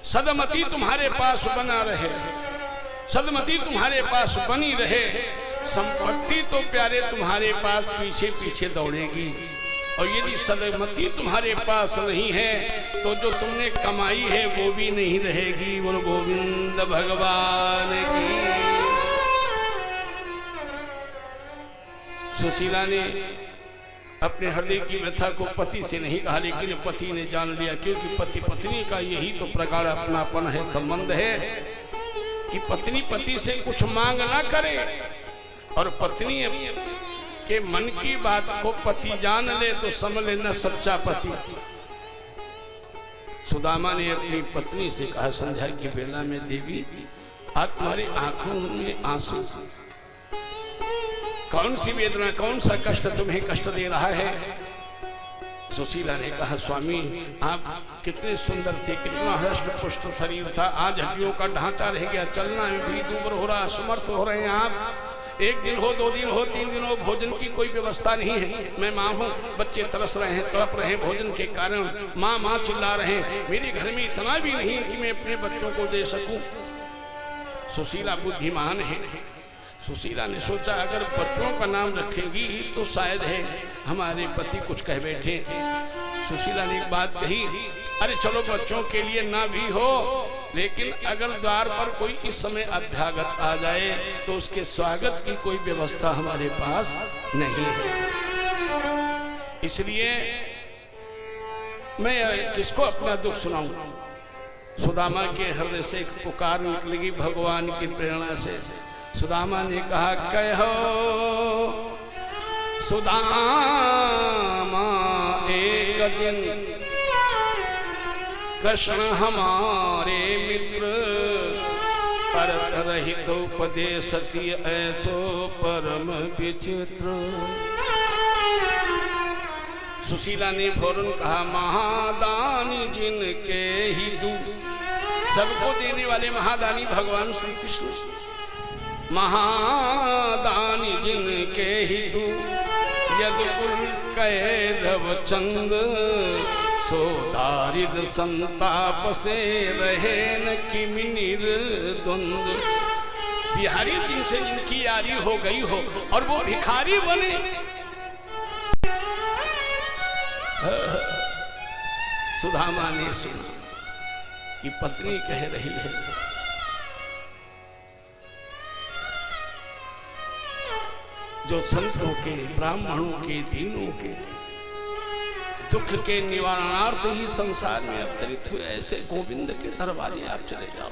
सदमति तुम्हारे पास बना रहे, सदमति तुम्हारे पास बनी रहे, संपत्ति तो प्यारे तुम्हारे पास पीछे पीछे दौड़ेगी। और यदि सदमति तुम्हारे पास नहीं है तो जो तुमने कमाई है वो भी नहीं रहेगी। बोलो गोविंद भगवान की। सुशीला ने अपने हृदय की व्यथा को पति से नहीं कहा, लेकिन पति ने जान लिया, क्योंकि पति पत्नी का यही तो प्रगाढ़ अपनापन है, संबंध है कि पत्नी पति से कुछ मांग ना करे और पत्नी के मन की बात को पति जान ले तो समझ लेना सच्चा पति। सुदामा ने अपनी पत्नी से कहा, संध्या की बेला में देवी आज तुम्हारी आंखों में आंसू, कौन सी वेदना, कौन सा कष्ट तुम्हें कष्ट दे रहा है? सुशीला ने कहा, स्वामी आप कितने सुंदर थे, कितना हृष्ट पुष्ट शरीर था, आज हड्डियों का ढांचा रह गया, चलना भी दूर हो रहा, असमर्थ हो रहे हैं आप। एक दिन हो, 2 दिन हो, 3 दिन हो, भोजन की कोई व्यवस्था नहीं है। मैं माँ हूँ, बच्चे तरस रहे हैं, तड़प रहे हैं भोजन के कारण, माँ माँ चिल्ला रहे हैं, मेरे घर में इतना भी नहीं कि मैं अपने बच्चों को दे सकूं। सुशीला बुद्धिमान है। सुशीला ने सोचा अगर बच्चों का नाम रखेगी तो शायद है हमारे पति कुछ कह बैठे। सुशीला ने एक बात कही, अरे चलो बच्चों के लिए ना भी हो, लेकिन अगर द्वार पर कोई इस समय अभ्यागत आ जाए तो उसके स्वागत की कोई व्यवस्था हमारे पास नहीं है। इसलिए मैं किसको अपना दुख सुनाऊं? सुदामा के हृदय से एक पुकार निकलेगी भगवान की प्रेरणा से। सुदामा ने कहा, कहो सुदामा एक दिन कृष्ण हमारे मित्र, परत रहित उपदेशति ऐसो परम विचित्र। सुशीला ने फौरन कहा, महादानी जिनके ही दू, सबको देने वाले महादानी भगवान श्री कृष्ण, महादानी जिनके ही दू, यदुकुल कैरव चंद, सो दारिद संताप से रहे न किमि निर्द्वंद। बिहारी जिनसे जिनकी यारी हो गई हो और वो भिखारी बने, सुदामा ने सुना कि पत्नी कह रही है, जो संतों के, ब्राह्मणों के, दीनों के दुख के निवारणार्थ ही संसार में अवतरित हुए ऐसे गोविंद के दरवाजे आप चले जाओ।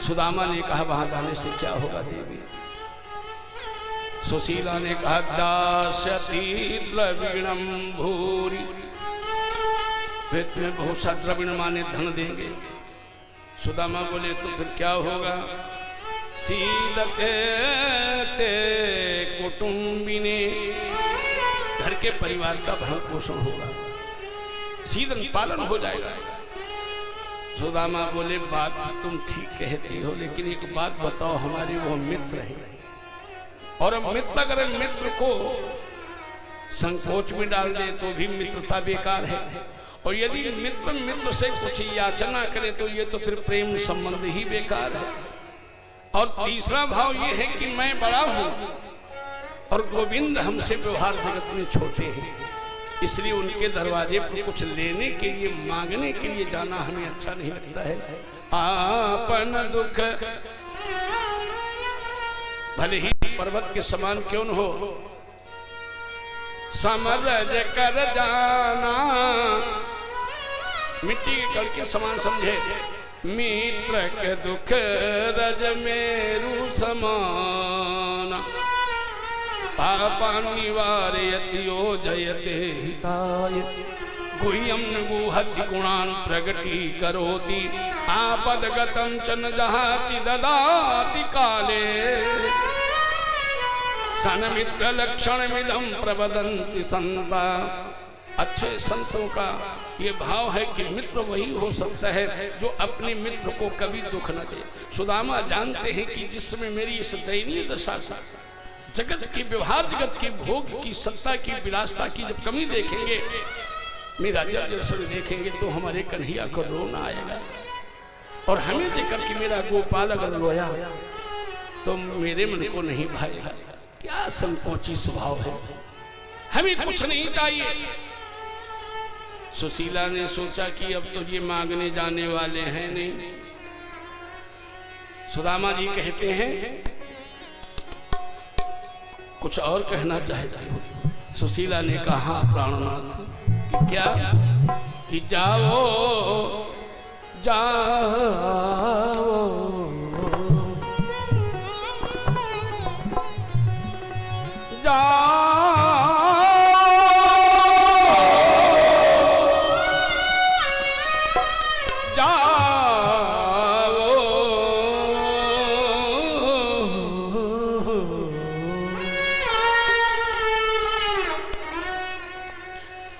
सुदामा ने कहा, वहां जाने से क्या होगा देवी? सुशीला ने कहा, दास्यति द्रविणम भूरि, में बहुत सा द्रविण माने धन देंगे। सुदामा बोले, तो फिर क्या होगा? सीलते ते कुटुंबिने, घर के परिवार का भरण पोषण होगा, सीदन पालन हो जाएगा। सुदामा बोले, बात तुम ठीक कहती हो, लेकिन एक बात बताओ, हमारे वो मित्र हैं और मित्र अगर मित्र को संकोच में डाल दे तो भी मित्रता बेकार है, और यदि मित्र मित्र से कुछ याचना करे तो ये तो फिर प्रेम संबंध ही बेकार है। और तीसरा भाव ये है कि मैं बड़ा हूं और गोविंद हमसे व्यवहार जगत में छोटे हैं, इसलिए उनके दरवाजे पर कुछ लेने के लिए, मांगने के लिए जाना हमें अच्छा नहीं लगता है। आपन दुख भले ही पर्वत के समान क्यों न हो, समरज कर जाना, मिट्टी के कण के समान समझे। मित्र के दुख रज मेरु समान, पापा निवारयति योजयते हिताय, गुह्यं गुहति गुणान् प्रगटी करोति, आपदगतं च न जहाति ददाति काले। सनमित्र लक्षण मिदम प्रवदंति संता। अच्छे संतों का ये भाव है कि मित्र वही हो सकता है जो अपने मित्र को कभी दुख न दे। सुदामा जानते हैं कि जिस समय मेरी इस दयनीय दशा को, जगत की व्यवहार, जगत की भोग की, सत्ता की, विलासता की जब कमी देखेंगे, मेरा जब देखेंगे तो हमारे कन्हैया को रोना आएगा। और हमें देखकर कि मेरा गोपाल अगर रोया तो मेरे मन को नहीं भाएगा। क्या संकोची स्वभाव है, हमें कुछ नहीं चाहिए। सुशीला ने सोचा कि अब तो ये मांगने जाने वाले हैं नहीं। सुदामा जी कहते हैं कुछ और कहना चाहते हो? सुशीला ने कहा प्राणनाथ कि क्या, कि जाओ जाओ जाओ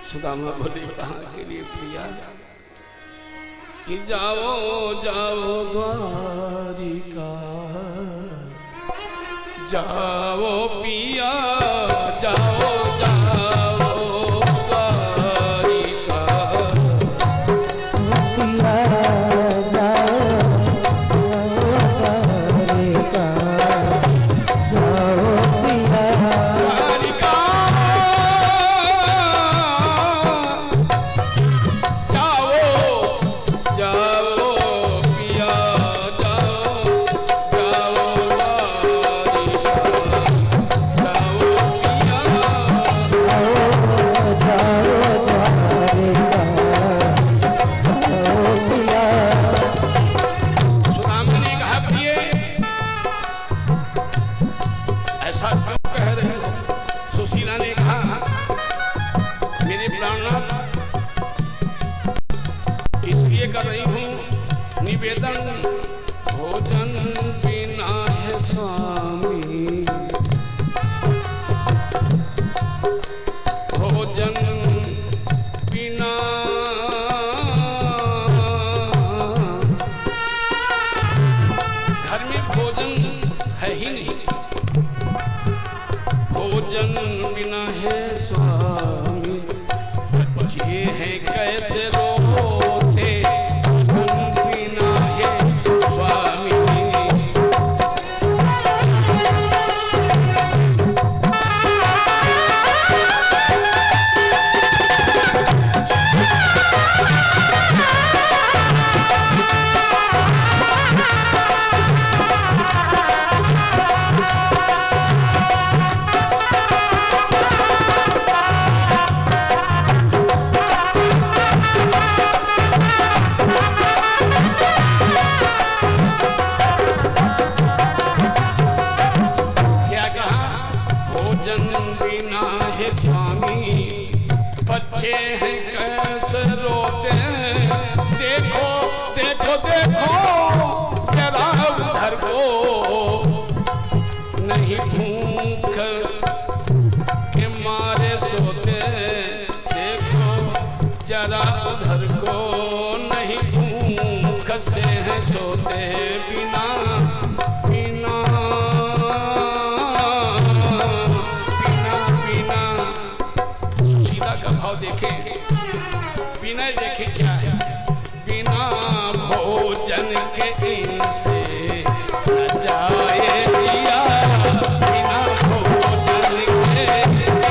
सुदामा बोले कहाँ के लिए प्रिया? कि जाओ जाओ द्वारिका, जाओ पिया जाओ जाओ द्वारिका, पिया जाओ द्वारिका, जाओ पिया कर रही हूँ निवेदन, भोजन बिना है स्वामी, भोजन बिना घर में भोजन है ही नहीं, भोजन बिना है स्वामी, बच्चे हैं कैसे रोते बिना है स्वामी। बिना है स्वामी, बच्चे हैं कैसे रोते हैं, देखो देखो देखो जरा उधर को, नहीं भूख के मारे सोते, देखो जरा उधर को, नहीं भूख से है सोते, बिना बिना भाव देखे, बिना देखे क्या है, बिना भोजन के इनसे न जाए दिया, बिना भोजन के इनसे।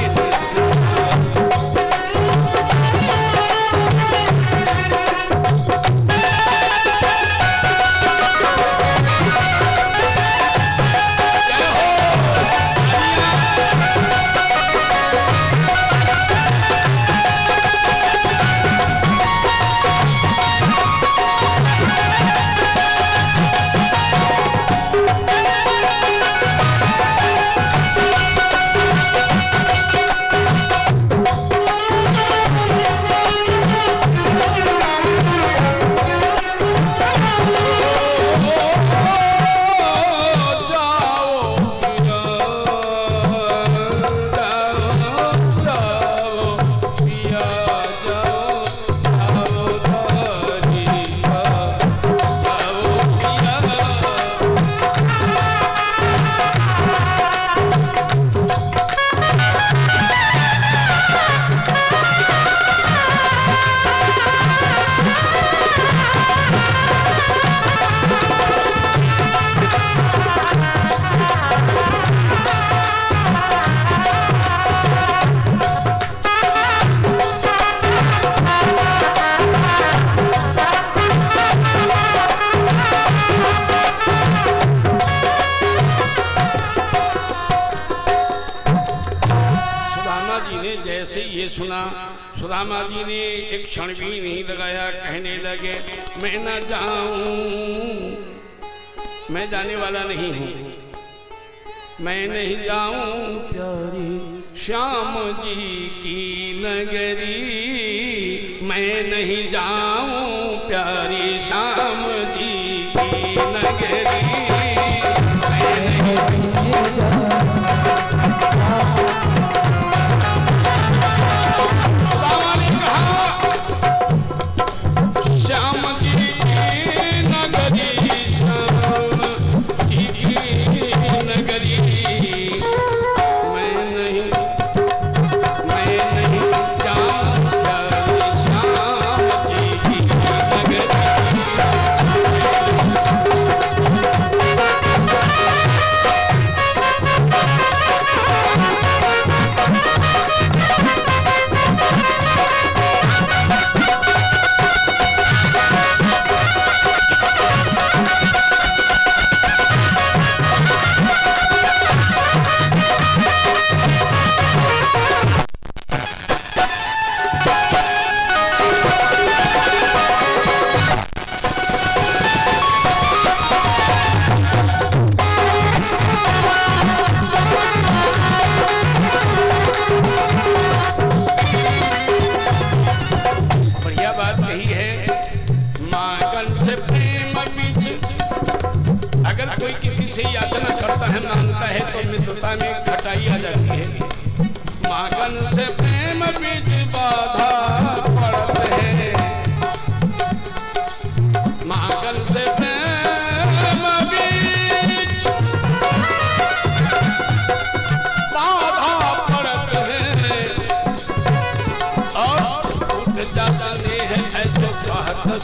सुदामा जी ने एक क्षण भी नहीं लगाया, कहने लगे मैं न जाऊं, मैं जाने वाला नहीं हूं, मैं नहीं जाऊं प्यारी श्याम जी की नगरी, मैं नहीं जाऊं प्यारी श्याम जी की नगरी, मैं नहीं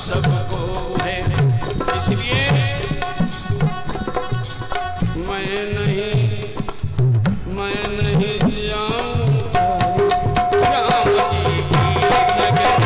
सबको है, इसलिए मैं नहीं जाऊं श्याम जी की नगरी।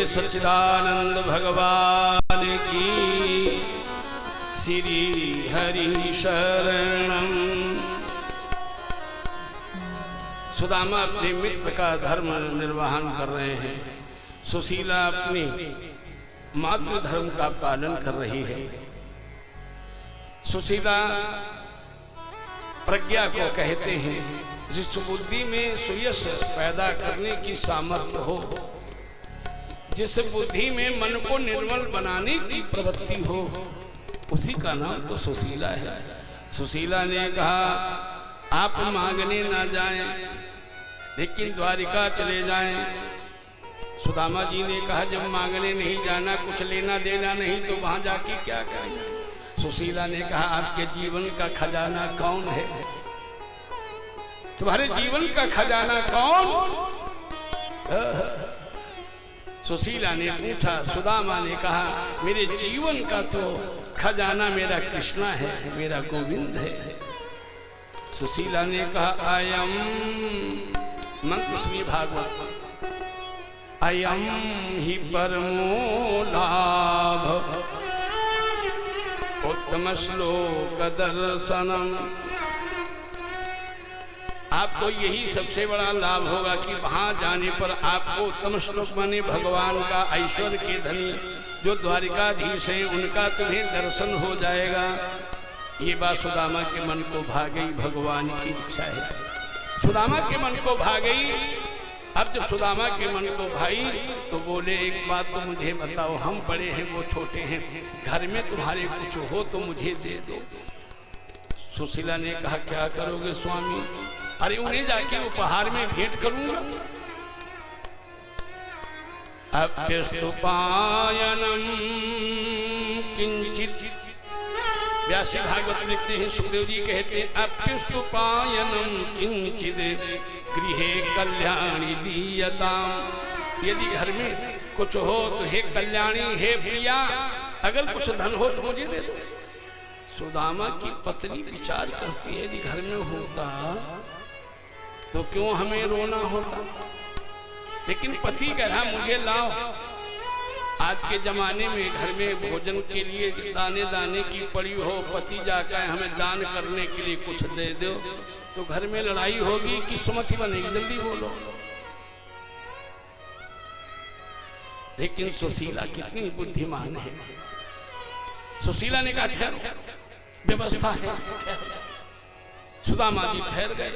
सच्चिदानंद भगवान की श्री हरि शरणम। सुदामा अपने मित्र का धर्म निर्वहन कर रहे हैं, सुशीला अपनी मातृ धर्म का पालन कर रही है। सुशीला प्रज्ञा को कहते हैं, जिस बुद्धि में सुयश पैदा करने की सामर्थ्य हो, जिस बुद्धि में मन को निर्मल बनाने की प्रवृत्ति हो, उसी का नाम तो सुशीला है। सुशीला ने कहा आप मांगने ना जाएं, लेकिन द्वारिका चले जाएं। सुदामा जी ने कहा जब मांगने नहीं जाना, कुछ लेना देना नहीं, तो वहां जाके क्या करेंगे। सुशीला ने कहा आपके जीवन का खजाना कौन है, तुम्हारे जीवन का खजाना कौन। सुशीला ने पूछा, सुदामा ने कहा मेरे जीवन का तो खजाना मेरा कृष्णा है, मेरा गोविंद है। सुशीला ने कहा अयम मंत्र श्री भागवत, अयम ही परमो लाभ उत्तम श्लोक दर्शनम। आपको यही सबसे बड़ा लाभ होगा कि वहां जाने पर आपको उत्तम श्लोक माने भगवान का ऐश्वर्य के धनी जो द्वारिकाधीश हैं उनका तुम्हें दर्शन हो जाएगा। ये बात सुदामा के मन को भा गई, भगवान की इच्छा है। सुदामा के मन को भा गई। अब जब सुदामा के मन को भाई तो बोले एक बात तो मुझे बताओ, हम बड़े हैं वो छोटे हैं, घर में तुम्हारे कुछ हो तो मुझे दे दो। सुशीला ने कहा क्या करोगे स्वामी। अरे उन्हें जाके उपहार में भेंट करूंगा। अप्यस्तुपायनम किंचित। व्यासी भागवत लिखते हैं, सुखदेव जी कहते हैं अप्यस्तुपायनम किंचित गृहे कल्याणी दीयताम। यदि घर में कुछ हो तो हे कल्याणी, हे प्रिया, अगर कुछ धन हो तो मुझे दे दो। सुदामा की पत्नी विचार करती है, यदि घर में होता तो क्यों हमें रोना होता, लेकिन पति कह रहा मुझे लाओ। आज के जमाने में घर में भोजन के लिए दाने दाने की पड़ी हो, पति जाकर हमें दान करने के लिए कुछ दे दो, तो घर में लड़ाई होगी कि सुमति बनेगी। जल्दी बोलो। लेकिन सुशीला कितनी बुद्धिमान है। सुशीला ने कहा ठहरो, व्यवस्था है। सुदामा जी ठहर गए,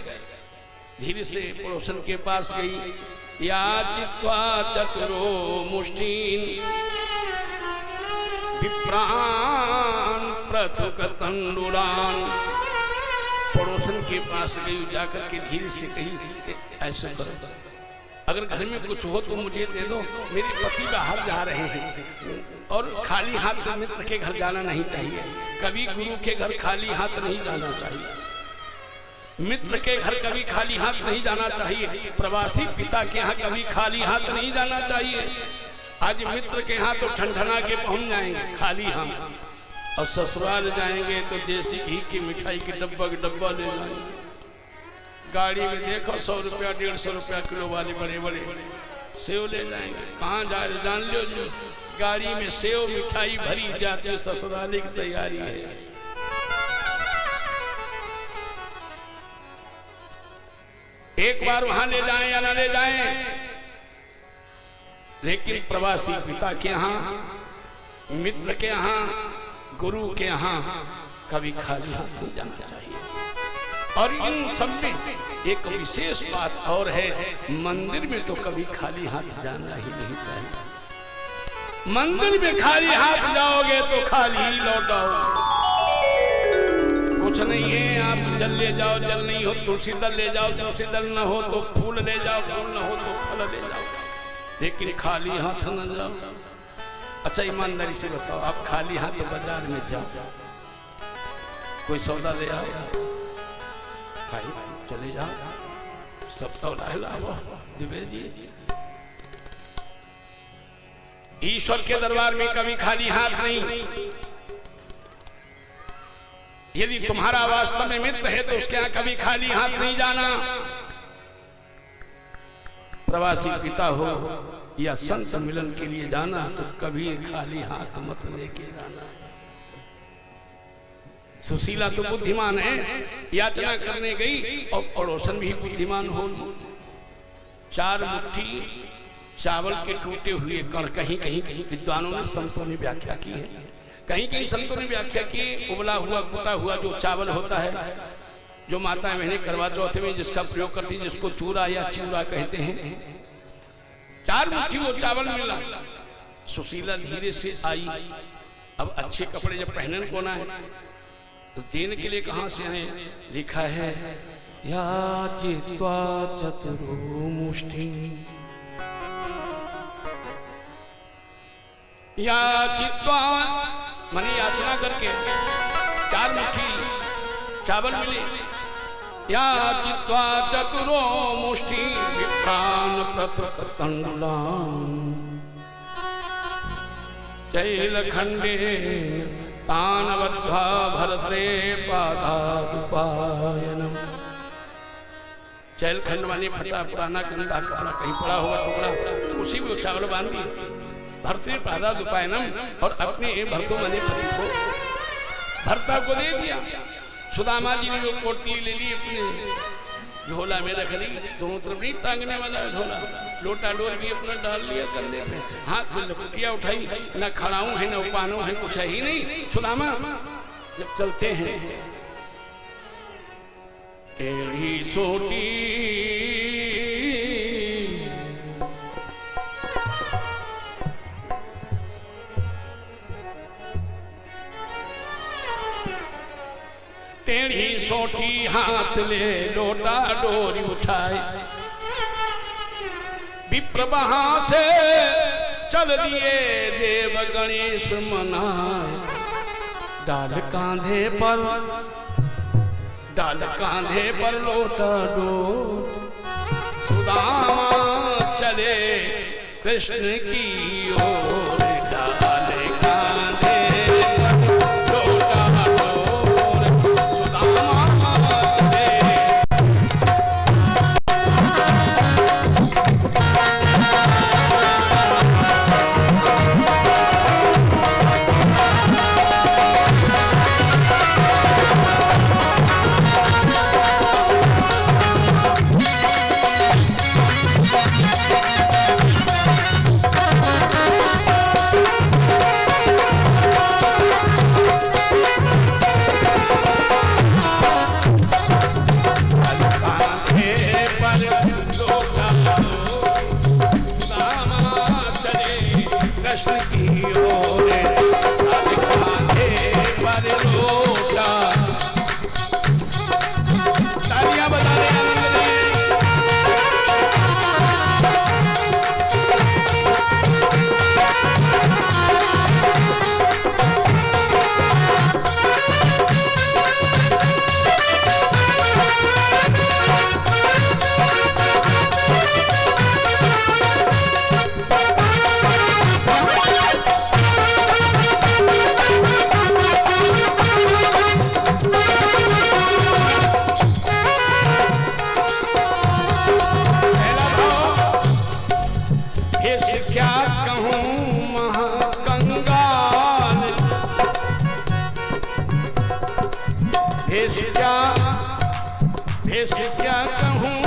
धीरे से पड़ोसन के पास गई। याचित्वा चतुरो मुष्टीन विप्रान प्रथुक तंडुलान। पड़ोसन के पास गई, जाकर के धीरे से कही ऐसा करो, अगर घर में कुछ हो तो मुझे दे दो, मेरे पति बाहर जा रहे हैं और खाली हाथ मित्र के घर जाना नहीं चाहिए। कभी गुरु के घर खाली हाथ नहीं जाना चाहिए, मित्र के घर कभी खाली हाथ नहीं जाना चाहिए, प्रवासी पिता के यहाँ कभी खाली हाथ नहीं जाना चाहिए। आज मित्र के यहाँ तो ठंडना के पहुंच जाएंगे खाली हाथ, और ससुराल जाएंगे तो देसी घी की मिठाई के डब्बा ले जाएंगे। गाड़ी में देखो 100 रुपया 150 रुपया किलो वाले बड़े बड़े सेव ले जाएंगे। कहाँ जा रहे जान लो जी, गाड़ी में सेव मिठाई भरी जाती है, ससुराले की तैयारी है। एक बार वहां ले जाएं या ना ले जाएं, लेकिन प्रवासी पिता के यहाँ, मित्र के यहाँ, गुरु के यहाँ कभी खाली हाथ नहीं जाना चाहिए। और इन सब में एक विशेष बात और है, मंदिर में तो कभी खाली हाथ जाना ही नहीं चाहिए। मंदिर में खाली हाथ जाओगे तो खाली ही लौट आओगे। कुछ नहीं है, आप जल ले जाओ, जल नहीं हो तुलसी दल ले जाओ, तुलसी दल न हो तो फूल ले जाओ, फूल न हो तो फल ले जाओ, लेकिन खाली हाथ न जाओ। अच्छा ईमानदारी से बताओ, आप खाली हाथ बाजार में जाओ, कोई सौदा ले आओ, भाई चले जाओ, सब तो लाओ दिवे जी। ईश्वर के दरबार में कभी खाली हाथ नहीं। यदि तुम्हारा वास्तव में मित्र है तो उसके यहाँ कभी खाली हाथ नहीं जाना। प्रवासी पिता हो या संत मिलन के लिए जाना तो कभी खाली हाथ मत लेके जाना। सुशीला तो बुद्धिमान है, याचना करने गई और पड़ोसन भी बुद्धिमान होगी। 4 मुट्ठी चावल के टूटे हुए कण, कहीं कहीं विद्वानों ने संतों ने व्याख्या की है, कहीं कहीं संतों ने व्याख्या की उबला हुआ कुटा हुआ जो चावल होता है, जो माता बहनें करवा चौथ में जिसका प्रयोग करती, जिसको चूरा या चिवड़ा कहते हैं। 4 मुट्ठी वो चावल मिला। सुशीला धीरे से आई। अब अच्छे कपड़े जब पहनन को ना है तो देने के लिए कहां से आए? लिखा है याचित्वा चतुरो मुष्टि, याचित्वा माने याचना करके 4 मुट्ठी चावल मिले। याचित्वा चतुरो मुष्टि विप्रान प्रथुक तंडुलान चैलखंडे तानवद्भा भरते पादादुपायनम। चैलखंड माने फटा पुराना गंदा कपड़ा कहीं पड़ा हुआ टुकड़ा, उसी में चावल बांध दिए। भरते पादादुपायनम, और अपने भरतो माने पति को, भरता को दे दिया। सुदामा जी ने वो पोटली ले ली, अपने झोला में रख ली, दोनों तरफ नहीं टांगने वाला झोला, लोटा डोल भी अपना डाल लिया कंधे पे, हाथ में लकुटिया उठाई, न खड़ाऊं है न उपानों है, कुछ है ही नहीं। सुदामा जब चलते हैं टेढ़ी सोटी टेढ़ी सोटी हाथ ले लोटा डोरी उठाए, विप्र वहां से चल दिए देव गणेश मनाए। डाल कांधे पर लोटा डोल, सुदामा चले कृष्ण की ओर। डाल कांधे पर लोटा डोल, सुदामा चले। भेष क्या कहूँ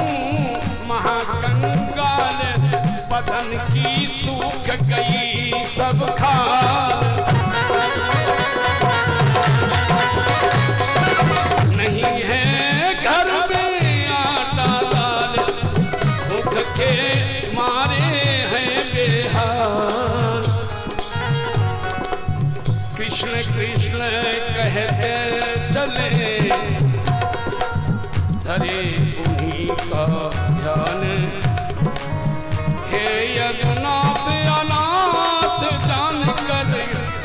महाकंगाल, बदन की सूख गई सब खाल। नहीं है घर में आटा दाल, भूख के मारे हैं बेहाल। कृष्ण कृष्ण कहते चले, धरे उन्हीं का ध्यान। हे यदुनाथ अनाथ जान कर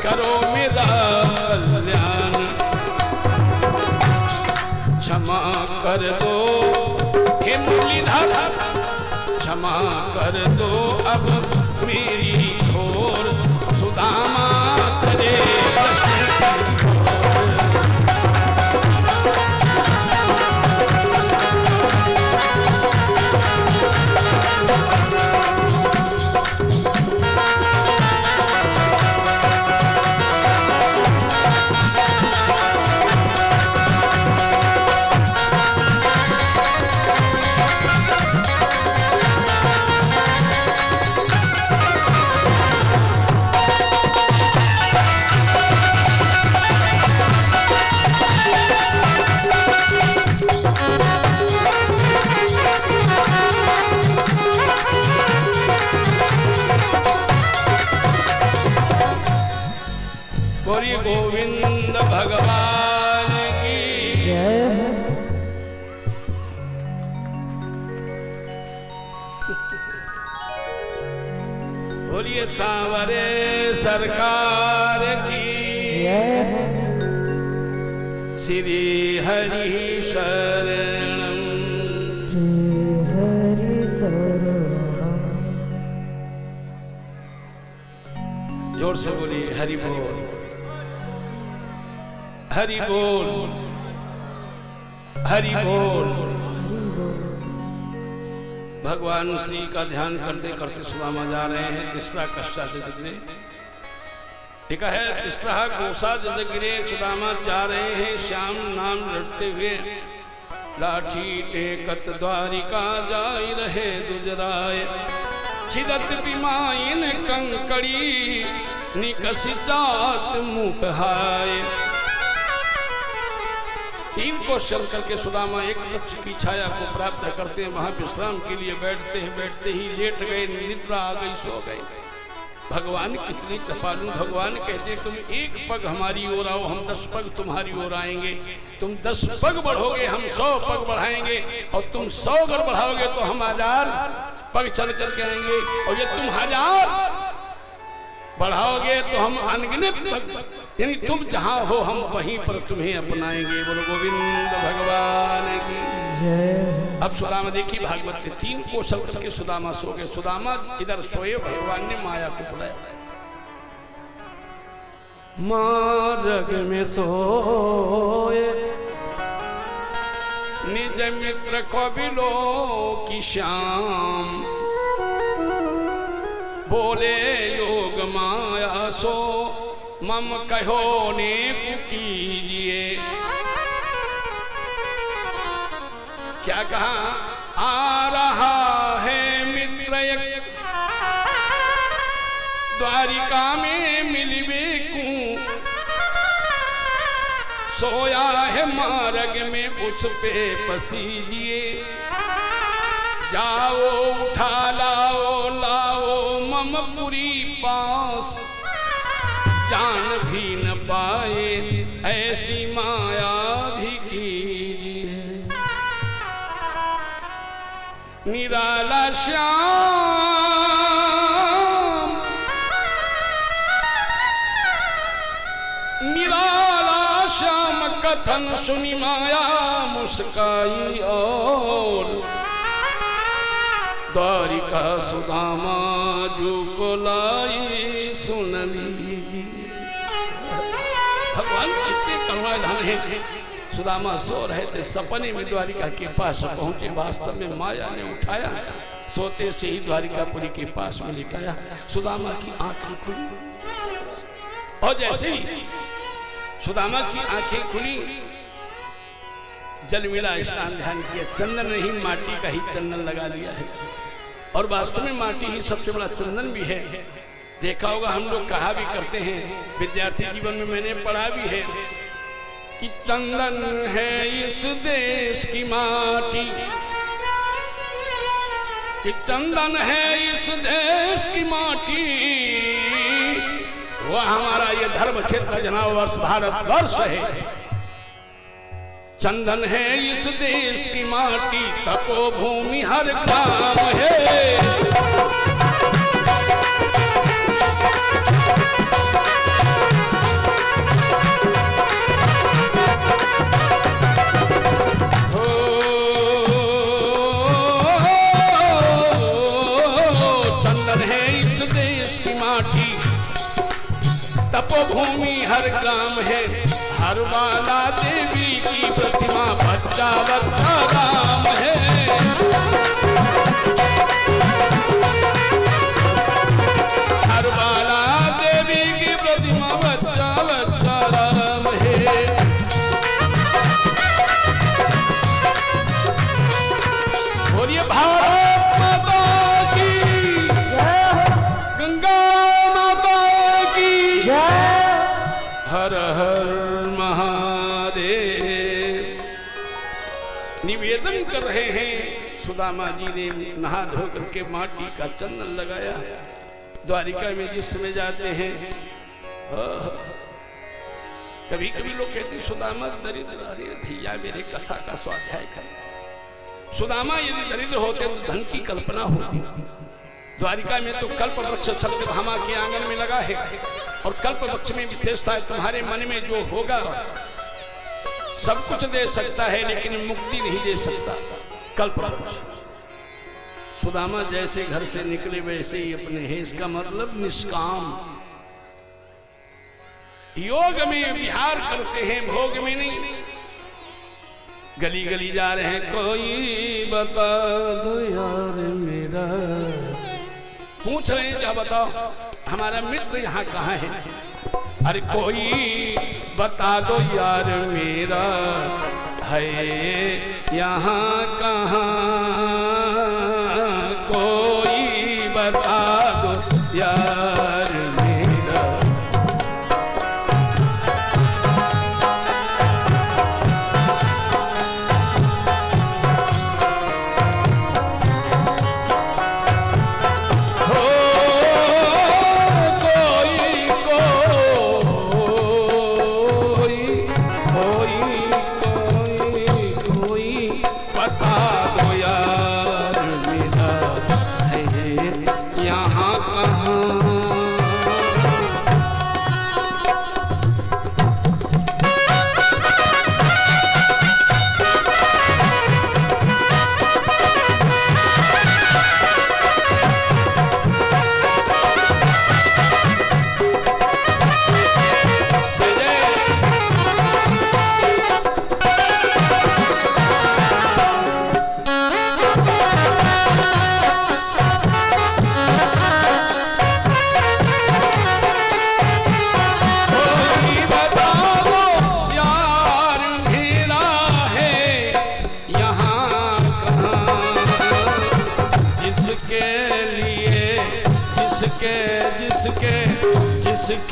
करो मेरा कल्याण। क्षमा कर दो हे मुरलीधर, क्षमा कर दो अब मेरी घोर। सुदामा चले गोविंद भगवान की जय। बोलिए सांवरे सरकार की जय। श्री हरि शरणम, श्री हरि शरणम। जोर से बोलिए हरि बोल, हरि बोल, हरि बोल। भगवान श्री का ध्यान करते करते सुदामा जा रहे हैं। तीसरा कष्टा जगने ठीक है, तीसरा कोसा जगरे सुदामा जा रहे हैं श्याम नाम रटते हुए। लाठी टेकत द्वारिका जाई रहे दुजराय, छिदत बिमाइन कंकड़ी निकसी जात मुहाय। 3 कोस चल करके सुदामा एक वृक्ष की छाया को प्राप्त करते हैं, वहां विश्राम के लिए बैठते हैं। बैठते ही लेट गए, निद्रा आ गई, सो गए। भगवान कितनी कृपालु। भगवान कहते हैं तुम एक पग हमारी ओर आओ, हम 10 पग तुम्हारी ओर आएंगे। तुम 10 पग बढ़ोगे, हम 100 पग बढ़ाएंगे। और तुम 100 बढ़ाओगे तो हम 1000 पग चल करके आएंगे। और ये तुम 1000 पढ़ाओगे तो हम अनगिनत यानी तुम जहां हो हम वहीं पर तुम्हें अपनाएंगे। बोलो गोविंद भगवान की जय। अब सुदामा देखी भागवत में 3 कोसल करके सुदामा सो गए। सुदामा इधर सोए, भगवान ने माया को बुलाया। मार्ग में सोए निज मित्र को बिलो की श्याम, बोले योग माया सो मम कहो ने कीजिए। क्या कहा? आ रहा है मित्र एक, द्वारिका में मिलवे को, सोया है मार्ग में उस पे पसीजिए। जाओ उठा लाओ लाओ ममपुरी पास, जान भी न पाए ऐसी माया भी कीजिए। निराला श्याम निराला श्याम कथन सुनी माया मुस्काई और द्वारिका सुदामा जो बोलाई सुन लीजिए। भगवान कितने करुणाधाम है। सुदामा सो रहे थे, सपने में द्वारिका के पास पहुंचे। वास्तव में माया ने उठाया, सोते से ही द्वारिकापुरी के पास में लिटाया। सुदामा की आंखें खुली और जैसे ही सुदामा की आंखें खुली, जल मिला, स्नान ध्यान किया। चंदन नहीं, माटी का ही चंदन लगा लिया है। और वास्तव में माटी ही सबसे बड़ा चंदन भी है। देखा होगा, हम लोग कहा भी करते हैं, विद्यार्थी जीवन में मैंने पढ़ा भी है कि चंदन है इस देश की माटी, कि चंदन है इस देश की माटी। वह हमारा ये धर्म क्षेत्र जनावर्ष भारत वर्ष है। चंदन है इस देश की माटी, तपो भूमि हर काम है। चंदन है इस देश की माटी, तपोभूमि हर ग्राम है। हर वाला देवी की प्रतिमा, बच्चा बच्चा राम है। हर वाला देवी की प्रतिमा, बच्चा बच्चा राम है। बोलिए भारत माता की, गंगा माता की, हर हर महादेव। निवेदन कर रहे हैं। सुदामा जी ने नहा धो करके माटी का चंदन लगाया। द्वारिका में जिस समय जाते हैं, कभी कभी लोग कहते हैं सुदामा दरिद्र। अरे भैया, मेरे कथा का स्वाध्याय कर। सुदामा यदि दरिद्र होते तो धन की कल्पना होती। द्वारिका में तो कल्प वृक्ष सत्यभामा के आंगन में लगा है। और कल्प वृक्ष में विशेषता है, तुम्हारे मन में जो होगा सब कुछ दे सकता है, लेकिन मुक्ति नहीं दे सकता कल्प वृक्ष। सुदामा जैसे घर से निकले वैसे ही अपने हैं। इसका मतलब निष्काम, योग में विहार करते हैं, भोग में नहीं। गली गली जा रहे हैं, कोई बता दो यार मेरा। पूछ रहे हैं, क्या बताओ हमारा मित्र यहाँ कहाँ है? अरे कोई बता दो यार मेरा है यहाँ कहाँ, कोई बता दो यार मेरा। यहाँ कहाँ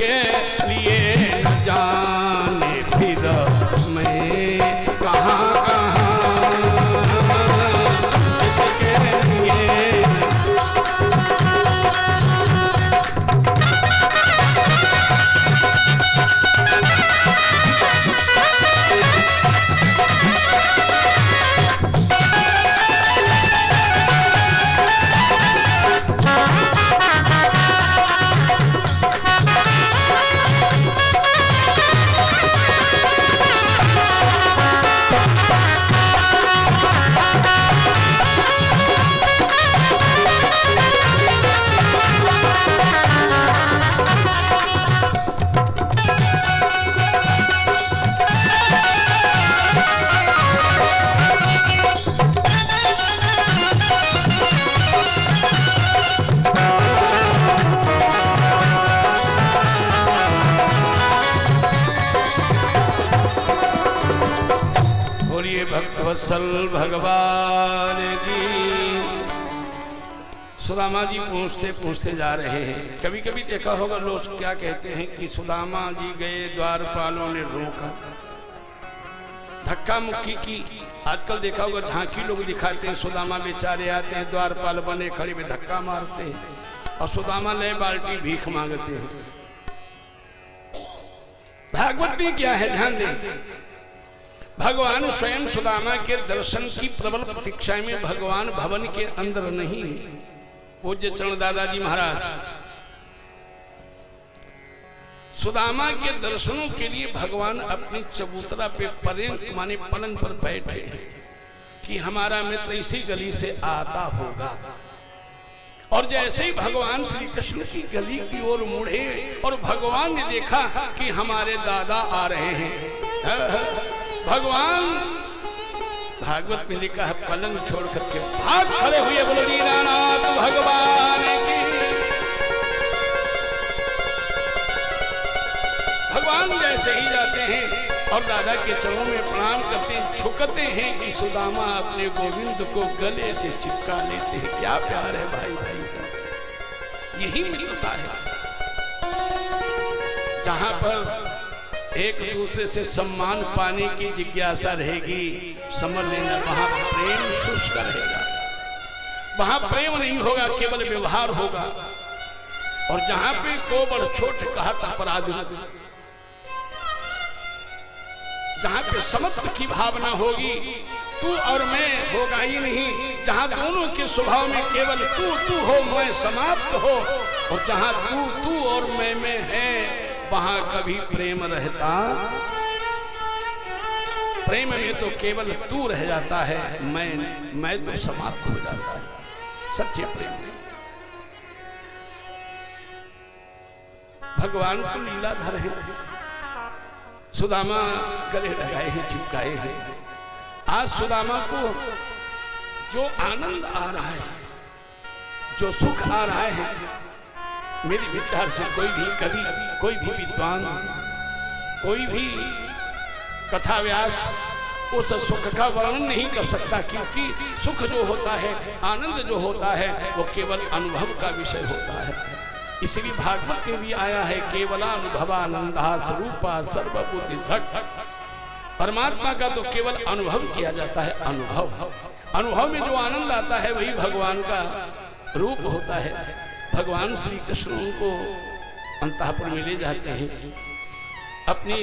जिसके लिए न जाने फिर मैं कहाँ जिसके लिए भक्तवत्सल भगवान की। सुदामा जी पूछते पूछते जा रहे हैं। कभी कभी देखा होगा लोग क्या कहते हैं कि सुदामा जी गए, द्वारपालों ने रोका, धक्का मुक्की की। आजकल देखा होगा झांकी लोग दिखाते हैं, सुदामा बेचारे आते हैं, द्वारपाल बने खड़े में धक्का मारते हैं और सुदामा ले बाल्टी भीख मांगते हैं। भागवत में क्या है ध्यान दें। भगवान स्वयं सुदामा के दर्शन की प्रबल प्रतीक्षा में भगवान भवन के अंदर नहीं। पूज्य चरण दादाजी महाराज सुदामा के दर्शनों के लिए भगवान अपनी चबूतरा पे पर्यंत माने पलंग पर बैठे कि हमारा मित्र इसी गली से आता होगा। और जैसे ही भगवान श्री कृष्ण की गली की ओर मुड़े और भगवान ने देखा कि हमारे दादा आ रहे हैं, भगवान भागवत में लिखा है पलंग छोड़ करके भाग खड़े हुए, बोलो लीलानाथ भगवान की। भगवान जैसे ही जाते हैं और दादा के चरणों में प्रणाम करते हैं, झुकते हैं कि सुदामा अपने गोविंद को गले से चिपका लेते हैं। क्या प्यार है भाई भाई का, यही मित्रता है। जहां पर एक दूसरे से सम्मान पाने की जिज्ञासा रहेगी, समझ लेना वहां प्रेम शुष्क रहेगा, वहां प्रेम नहीं होगा, केवल व्यवहार होगा। और जहां पे कोबड़ छोट कहा था अपराध, जहां पे समत्व की भावना होगी, तू और मैं होगा ही नहीं। जहां दोनों के स्वभाव में केवल तू तू हो, मैं समाप्त हो, और जहां तू और मैं में है वहां कभी प्रेम रहता। प्रेम में तो केवल तू रह जाता है, मैं तो समाप्त हो जाता है। सच्चे प्रेम भगवान को लीलाधर है। सुदामा गले लगाए हैं, चिपकाए हैं। आज सुदामा को जो आनंद आ रहा है, जो सुख आ रहा है, मेरे विचार से कोई भी कवि, कोई भी विद्वान, कोई भी कथा व्यास उस सुख का वर्णन नहीं कर सकता। क्योंकि सुख जो होता है, आनंद जो होता है, वो केवल अनुभव का विषय होता है। इसलिए भागवत में भी आया है, केवलानुभवानंदा स्वरूपा सर्वबुद्धि घट। परमात्मा का तो केवल अनुभव किया जाता है। अनुभव में जो आनंद आता है वही भगवान का रूप होता है। भगवान श्री कृष्ण उनको अंतःपुर में ले जाते हैं, अपनी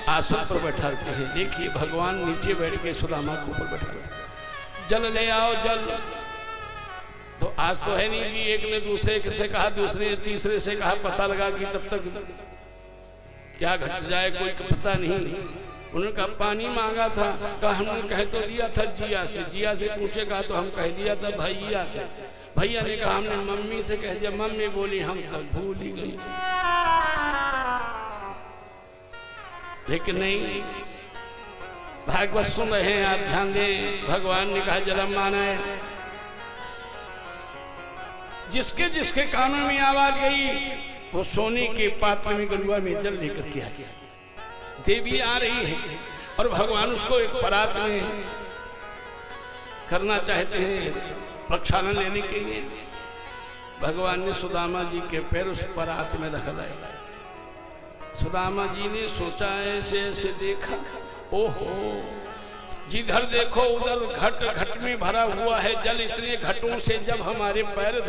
आसन पर बैठाते हैं। देखिए भगवान नीचे बैठ के सुदामा को ऊपर बैठा, जल ले आओ जल। तो आज तो है नहीं कि एक ने दूसरे से कहा, दूसरे ने तीसरे से कहा, पता लगा कि तब तक क्या घट जाए कोई पता नहीं। उन्होंने कहा पानी मांगा था, कहा हमने कह तो दिया था जिया से, जिया से पूछे कहा तो हम कह दिया था भैया से, भैया ने कहा हमने मम्मी से कह दिया, मम्मी बोली हम तो भूल ही गई। लेकिन नहीं, भागवत सुन रहे हैं आप, ध्यान दें। भगवान ने कहा जलम माना है। जिसके जिसके कानों में आवाज गई वो सोने के पात्र में गरुआ में जल लेकर के आ गया। देवी आ रही है और भगवान उसको एक परात में करना चाहते हैं प्रक्षालन लेने के लिए। भगवान ने सुदामा जी के पैर उस परात में रख लाए सुदामा जी ने सोचा, ऐसे ऐसे देखा, ओहो जिधर देखो उधर घट घट में भरा हुआ है जल। इतने घटों से जब हमारे पैर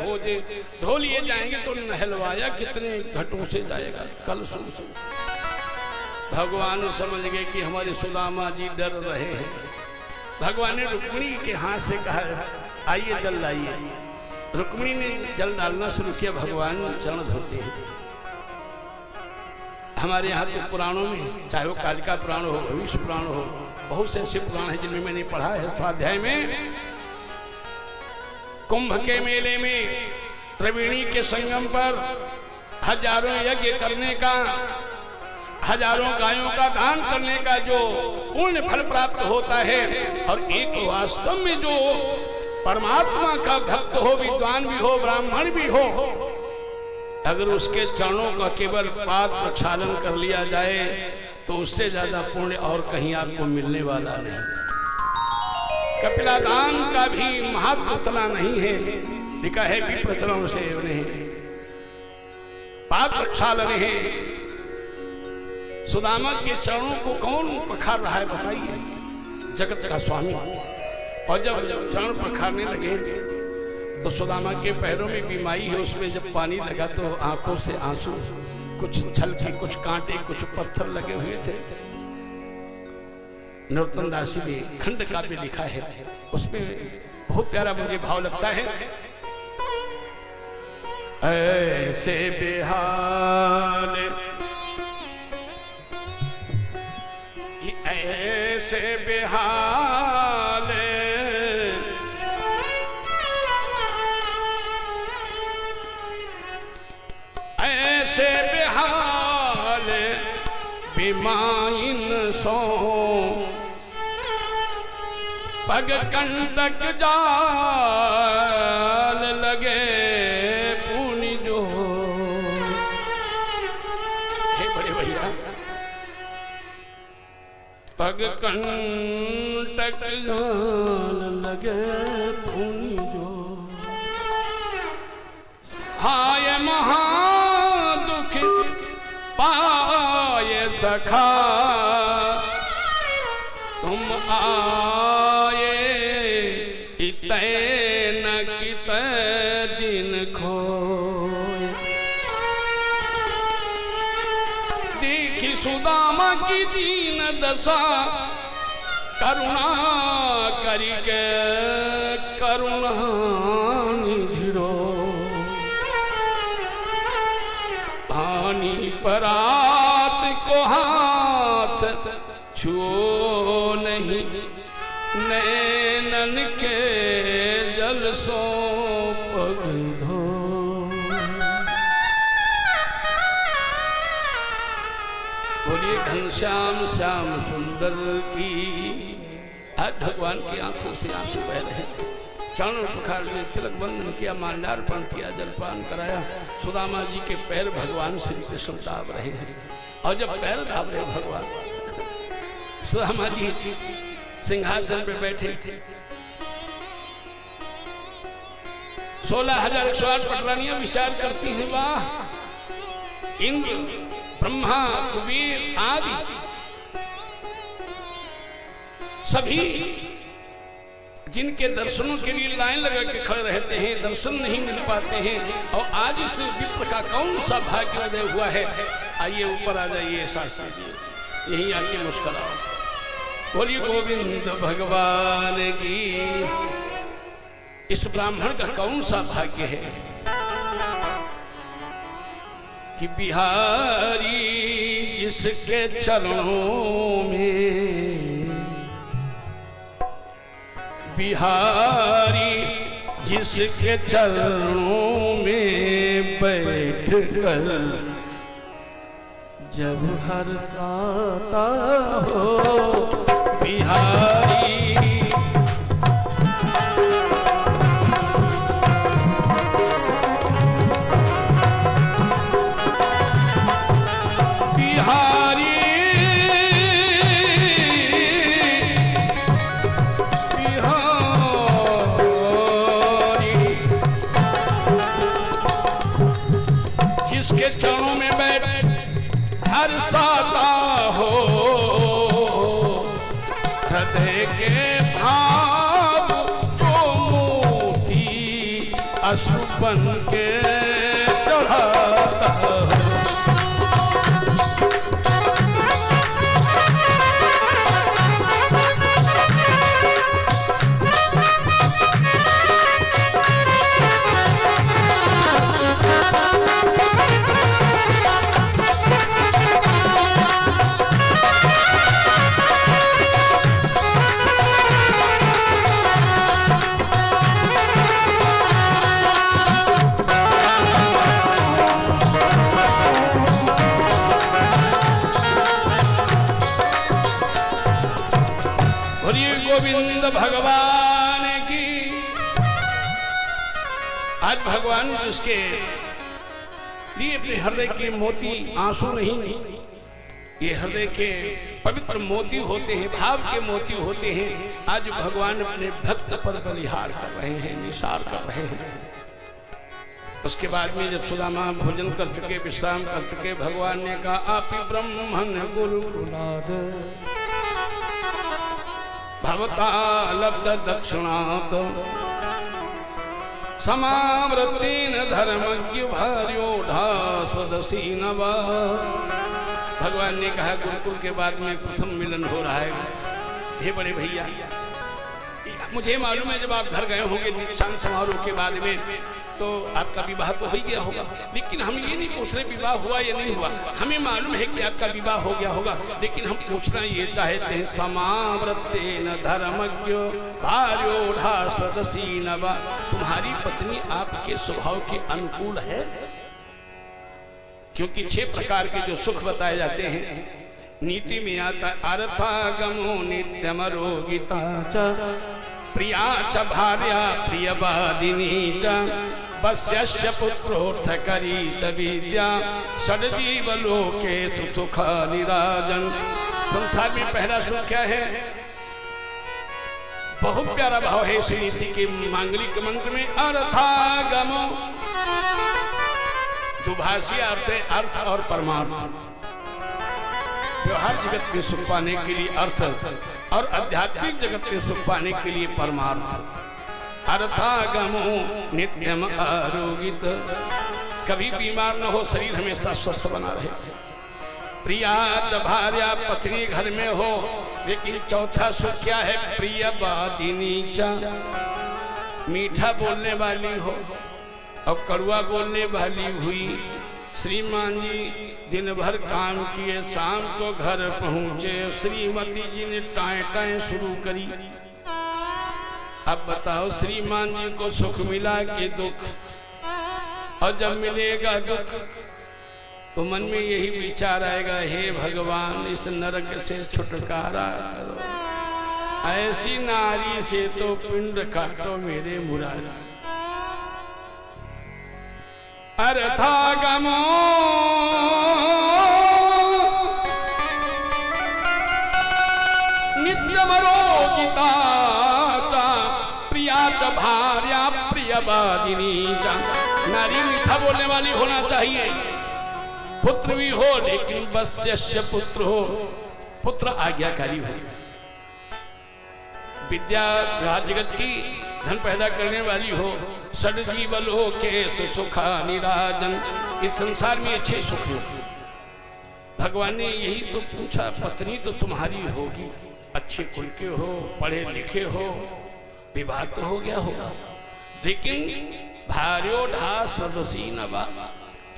धो लिए जाएंगे तो नहलवाया कितने घटों से जाएगा। कल सुन भगवान समझ गए कि हमारे सुदामा जी डर रहे हैं। भगवान ने रुक्मिणी के हाथ से कहा, आइए जल लाइए। रुक्मिणी ने जल डालना शुरू किया। भगवान चरण धोते हैं। हमारे यहाँ तो पुराणों में, चाहे वो कालिका पुराण हो, भविष्य पुराण हो, बहुत से ऐसे पुराण हैं जिनमें मैंने पढ़ा है। स्वाध्याय में कुंभ के मेले में त्रिवेणी के संगम पर हजारों यज्ञ करने का, हजारों गायों का दान करने का जो पुण्य फल प्राप्त होता है, और एक वास्तव में जो परमात्मा का भक्त हो, विद्वान भी हो, ब्राह्मण भी हो, अगर उसके चरणों का केवल पाद प्रक्षालन कर लिया जाए तो उससे ज्यादा पुण्य और कहीं आपको मिलने वाला नहीं। कपिलादान का भी महत्व उतना नहीं है। लिखा है विप्र चरणों से उन्हें पाद प्रक्षालन है। सुदामा के चरणों को कौन पखार रहा है बताइए? जगत का स्वामी। और जब चरण पखारने लगे तो सुदामा के पैरों में बीमारी है, उसमें जब पानी लगा तो आंखों से आंसू, कुछ छलके, कुछ कांटे, कुछ पत्थर लगे हुए थे। नरोत्तम दासी ने खंड काव्य लिखा है, उसमें बहुत प्यारा मुझे भाव लगता है। ऐसे बेहाल, ऐसे बेहाल, ऐसे बेहाल बिमाइन सो पग कंटक जाल लगे पुनि जो। हे बड़े भैया, पग कंटक जाल लगे पुनि जो। हाय महा पाए सखा तुम आए, इतै न कितै दिन खोए। देखी सुदामा की दीन दशा, करुणा करिके करुणा निधिरो। परात को हाथ छुओ नहीं, नैनन के जल सो पग धो। बोलिए घनश्याम श्याम सुंदर की। आज भगवान की आंखों से आंसू बह रहे। चरण पखार में तिलक बंधन किया, माल्यार्पण किया, जलपान कराया। सुदामा जी के पैर भगवान श्री कृष्ण दाब रहे हैं। और जब पैर दाब रहे भगवान, सुदामा जी सिंहासन पे बैठे, 16,108 पटरानियां विचार करती हैं, वाह इंद्र ब्रह्मा कुबेर आदि सभी जिनके दर्शनों के लिए लाइन लगा के खड़े रहते हैं, दर्शन नहीं मिल पाते हैं। और आज इस विप्र का कौन सा भाग्योदय हुआ है? आइए ऊपर आ जाइए शास्त्री जी, यही आके मुस्कुराओ। बोलिए गोविंद भगवान की। इस ब्राह्मण का कौन सा भाग्य है कि बिहारी जिसके चरणों में, बिहारी जिसके चरणों में बैठ कर जब हर्षाता हो। बिहारी हर्षाता हो हृदय के भाव जो मोती अशुभन के चढ़ाता हो। गोविंद भगवान की। आज भगवान जिसके लिए अपने हृदय के मोती आंसू नहीं, ये हृदय के पवित्र मोती होते हैं, भाव के मोती होते हैं। आज भगवान अपने भक्त पर बलिहार कर रहे हैं, निसार कर रहे हैं। उसके बाद में जब सुदामा भोजन कर चुके, विश्राम कर चुके, भगवान ने कहा आप ही ब्रह्मण गुरुकुलाद भवता लब्ध दक्षिणात समावृत्तिन धर्मज्ञ भार्योढ़ा सदसी नवा। भगवान ने कहा गुरुकुल के बाद में प्रथम मिलन हो रहा है। हे बड़े भैया, मुझे मालूम है जब आप घर गए होंगे दीक्षांत समारोह के बाद में तो आपका विवाह तो हो ही गया होगा, लेकिन हम ये नहीं पूछ रहे विवाह हुआ या नहीं हुआ। हमें मालूम है कि आपका विवाह हो गया होगा, लेकिन हम पूछना ये चाहते हैं समावृत्तेन धर्मज्ञ भार्योढ़ा सदसी नवा। तुम्हारी पत्नी आपके स्वभाव के अनुकूल है? क्योंकि 6 प्रकार के जो सुख बताए जाते हैं नीति में आता अर्थागमो नित्यमरोगिता च प्रिया च भार्या प्रियवादिनी च वश्यस्य पुत्रोर्थकरी च विद्या षड्जीव लोकेषु सुख निराजन। संसार में पहला सुख क्या है? बहुत प्यारा भाव है इस नीति के मांगलिक मंत्र में अर्थागमो। दुभाषी अर्थ है अर्थ और परमार्थ। व्यवहार जगत में सुख पाने के लिए अर्थ और आध्यात्मिक जगत में सुख पाने के लिए परमार्थ। अर्थागमो नित्यम आरोगित, कभी बीमार न हो, शरीर हमेशा स्वस्थ बना रहे। प्रिया च भार्या, पत्नी घर में हो, लेकिन चौथा सुख क्या है? प्रियवादिनी च, मीठा बोलने वाली हो और कड़वा बोलने वाली हुई। श्रीमान जी दिन भर काम किए, शाम को घर पहुंचे, श्रीमती जी ने टाएं टाएं शुरू करी। अब बताओ श्रीमान जी को सुख मिला कि दुख? और जब मिलेगा दुख तो मन में यही विचार आएगा, हे भगवान इस नरक से छुटकारा करो, ऐसी नारी से तो पिंड काटो मेरे मुरारी। अर्थागमो नित्यमरोगिता च प्रिया च भार्या प्रियवादिनी च। नारी मीठा बोलने वाली होना चाहिए, पुत्र भी हो, लेकिन वश्यस्य पुत्र हो, पुत्र आज्ञाकारी हो। विद्या व्यवहार जगत की धन पैदा करने वाली हो। षड्जीव लोकेषु सुख निराजन, इस संसार में अच्छे सुख हो। भगवान ने यही तो पूछा, पत्नी तो तुम्हारी होगी, अच्छे कुल के हो, पढ़े लिखे हो, विवाह तो हो गया होगा, लेकिन भार्योढ़ा सदसी नवा,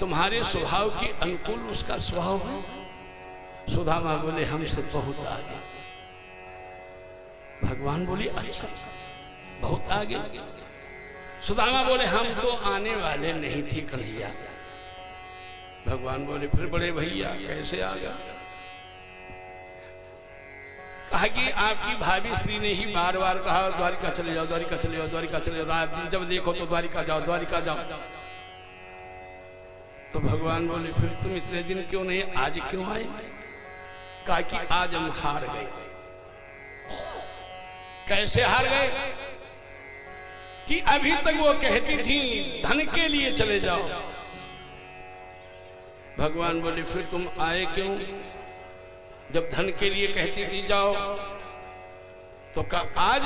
तुम्हारे स्वभाव के अनुकूल उसका स्वभाव है। सुदामा बोले हमसे बहुत आगे। भगवान बोले अच्छा बहुत आगे। सुदामा बोले हम तो आने वाले नहीं थे कन्हैया। भगवान बोले फिर बड़े भैया कैसे आ गया? कहा कि आपकी भाभी श्री ने ही बार बार कहा द्वारिका चले जाओ, द्वारिका चले जाओ, द्वारिका चले जाओ, रात दिन जब देखो तो द्वारिका जाओ, द्वारिका जाओ। तो भगवान बोले फिर तुम इतने दिन क्यों नहीं, आज क्यों आए? कहा कि आज हम हार गए। कैसे हार गए? कि अभी तक वो कहती थी धन के लिए चले जाओ, भगवान बोले फिर तुम आए क्यों? जब धन के लिए कहती थी जाओ, तो कहा आज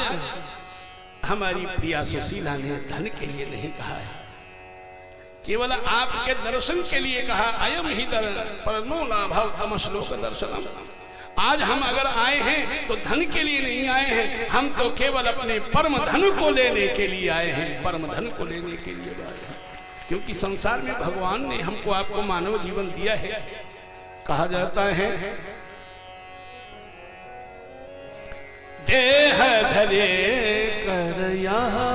हमारी प्रिया सुशीला ने धन के लिए नहीं कहा है, केवल आपके दर्शन के लिए कहा। अयम ही परनो लाभव तम श्लोक दर्शनम। आज हम अगर आए हैं तो धन के लिए नहीं आए हैं, हम तो केवल अपने परम धन को लेने के लिए आए हैं, परम धन को लेने के लिए आए हैं। क्योंकि संसार में भगवान ने हमको आपको मानव जीवन दिया है। कहा जाता है देह धरे कर यहाँ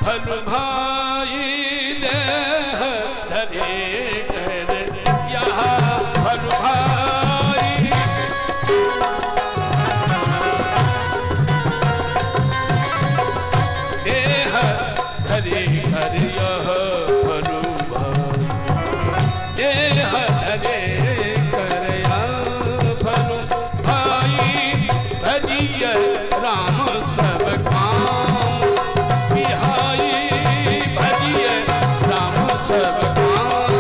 फल भाई, देह धरे कर यहाँ फल भाई, देह धरे कर यह फल भाई, देह धरे कर यह फल भाई, भजिय राम सब काम बिहाई, भजिय राम सब काम,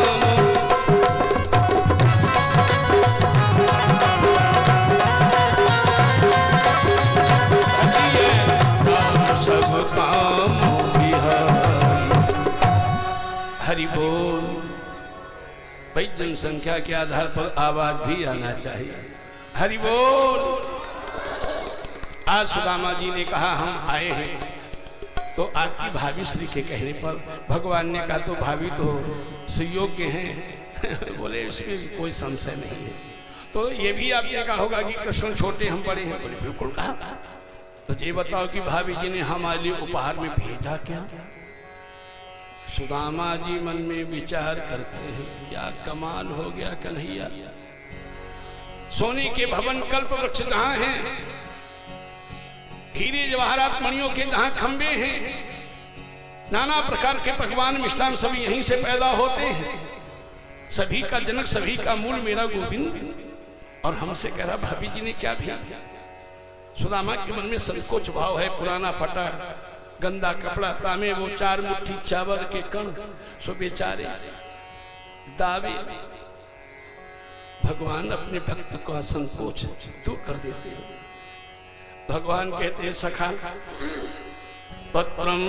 भजिय राम सब काम बिहाई। हरि बोल। भाई जनसंख्या के आधार पर आवाज भी आना चाहिए। हरि बोल। आज सुदामा जी ने कहा हम आए हैं, तो आपकी भाभी श्री के कहने पर भगवान ने कहा तो भाभी तो सुयोग्य हैं। बोले इसमें कोई संशय नहीं है। तो ये भी आपने कहा होगा कि कृष्ण छोटे हम बड़े हैं। बोले बिल्कुल कहा। तो ये बताओ कि भाभी जी ने हमारे लिए उपहार में भेजा क्या? सुदामा जी मन में विचार करते हैं, क्या कमाल हो गया कन्हैया। सोने के भवन कल्प वृक्ष जहां हैं, हीरे जवाहरात मणियों के जहां खंबे हैं, नाना प्रकार के पकवान मिष्ठान सभी यहीं से पैदा होते हैं। सभी का जनक, सभी का मूल मेरा गोविंद। और हमसे कह रहा भाभी जी ने क्या भेजा? सुदामा के मन में संकोच भाव है। पुराना फटा गंदा कपड़ा, तामे वो 4 मुट्ठी चावल के कण, सो बेचारे दावे। भगवान अपने भक्त का संकोच दूर कर देते हैं। भगवान कहते हैं सखा पत्रम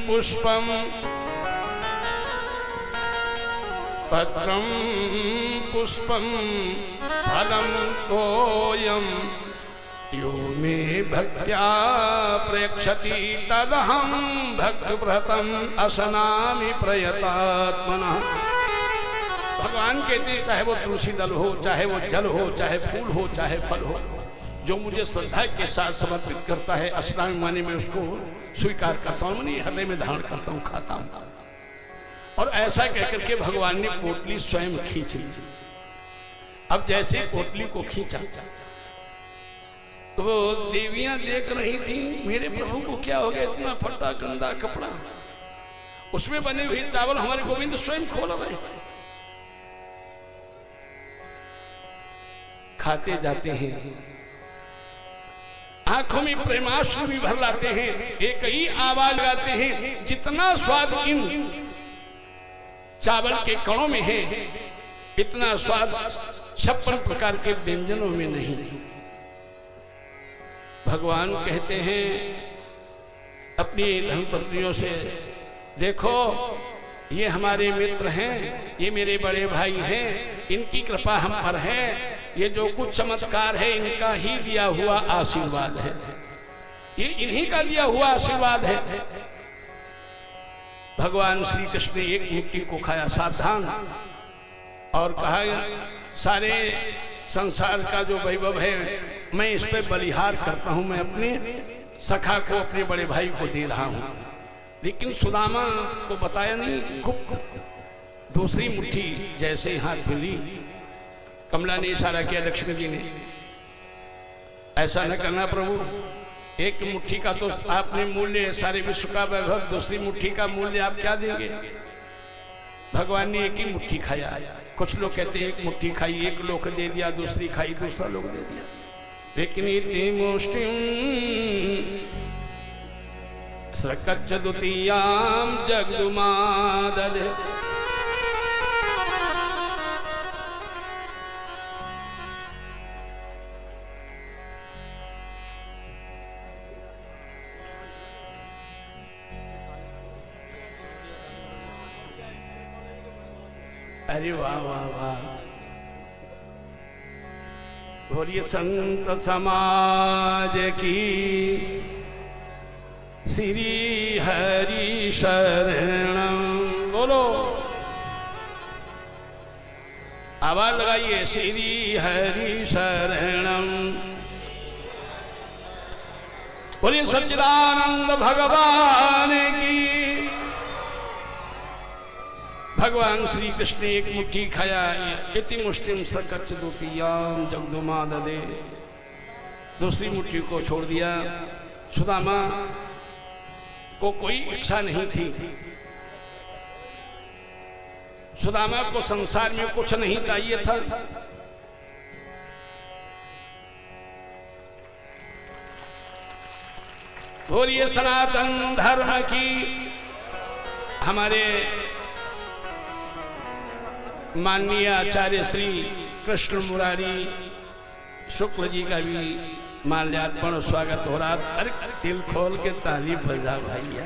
पुष्पम, पत्रम पुष्पम फलम तोयम, यो मे भक्त्या प्रेक्षति तदहम भक्तव्रतम असनामि प्रयतात्मनः। भगवान कहते हैं चाहे वो तुलसी दल हो, चाहे वो जल हो, चाहे फूल हो, चाहे फल हो, जो मुझे श्रद्धा के साथ समर्पित करता है, असनामि माने मैं उसको स्वीकार करता हूँ, नहीं हृदय में धारण करता हूँ, खाता हूँ। और ऐसा कहकर के भगवान ने पोटली स्वयं खींच ली। अब जैसे पोटली को खींचा तो वो देवियां देख रही थी मेरे प्रभु को क्या हो गया, इतना फटा गंदा कपड़ा, उसमें बने हुए चावल हमारे गोविंद स्वयं खोल रहे, खाते जाते हैं, आंखों में प्रेमाश्रु भी भर लाते हैं, एक ही आवाज गाते हैं, जितना स्वाद इन चावल के कणों में है इतना स्वाद 56 प्रकार के व्यंजनों में नहीं। भगवान कहते हैं अपनी धर्मपत्नियों से, देखो ये हमारे मित्र हैं, ये मेरे बड़े भाई हैं, इनकी कृपा हम पर है, ये जो कुछ चमत्कार है इनका ही दिया हुआ आशीर्वाद है, ये इन्हीं का दिया हुआ आशीर्वाद है। भगवान श्री कृष्ण ने एक मुट्ठी को खाया, सावधान, और कहा सारे संसार का जो वैभव है मैं इस पे बलिहार करता हूं, मैं अपने सखा को, अपने बड़े भाई को दे रहा हूं। लेकिन सुदामा को बताया नहीं, गुप्त दूसरी मुट्ठी जैसे हाथ मिली, कमला ने इशारा किया लक्ष्मी जी ने, ऐसा न करना प्रभु, एक मुट्ठी का तो आपने मूल्य सारे विश्व का वैभव, दूसरी मुट्ठी का मूल्य आप क्या देंगे? भगवान ने एक ही मुट्ठी खाया। कुछ लोग कहते हैं एक मुट्ठी खाई, एक लोग दे दिया, दूसरी खाई दूसरा लोग दे दिया, लेकिन इति मुष्टिम स्रकच्च द्वितीयाम जगदुमादले, अरे वाह वाह वाह। बोलिए संत समाज की श्री हरि शरणम। बोलो, आवाज लगाइए, श्री हरि शरणम। बोलिए सच्चिदानंद भगवान की। भगवान श्री कृष्ण एक मुट्ठी खाया, इति मुष्टिम सकच द्वितीयाम जगदुमाददे। दूसरी मुट्ठी को छोड़ दिया। सुदामा को कोई इच्छा नहीं थी, सुदामा को संसार में कुछ नहीं चाहिए था। बोलिए सनातन धर्म की। हमारे माननीय आचार्य श्री कृष्ण मुरारी शुक्ल जी का भी माल्यार्पण स्वागत हो रहा। अरे दिल खोल के ताली बजा भैया।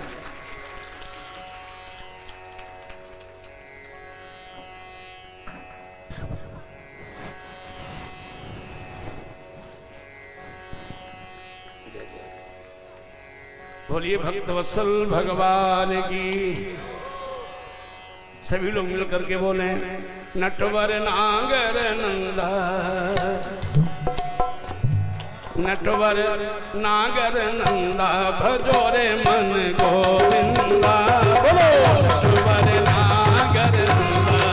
बोलिए भक्तवत्सल भगवान की। सभी लोग मिल करके बोले, नटवर नागर नंदा, नटवर नागर नंदा, भजोरे मन गोविंदा। बोलो नटवर नागर नंदा।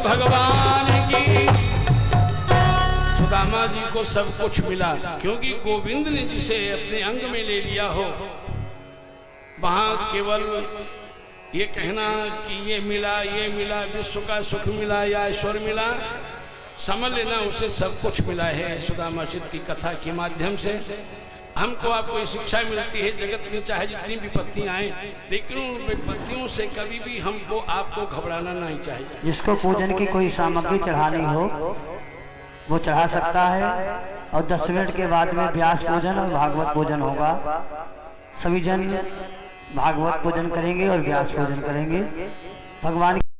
भगवान की। सुदामा जी को सब कुछ मिला, क्योंकि गोविंद ने जिसे अपने अंग में ले लिया हो, वहां केवल ये कहना कि ये मिला, विश्व का सुख मिला या ऐश्वर्य मिला, समझ लेना उसे सब कुछ मिला है। सुदामा चित की कथा के माध्यम से हमको आपको शिक्षा मिलती है, जगत में चाहे जितनी विपत्ति आए, लेकिन उन विपत्तियों से कभी भी हमको आपको घबराना नहीं चाहिए। जिसको पूजन की कोई सामग्री चढ़ानी हो वो चढ़ा सकता है, और 10 मिनट के बाद में व्यास पूजन और भागवत पूजन होगा। सभी जन भागवत पूजन करेंगे और व्यास पूजन करेंगे। भगवान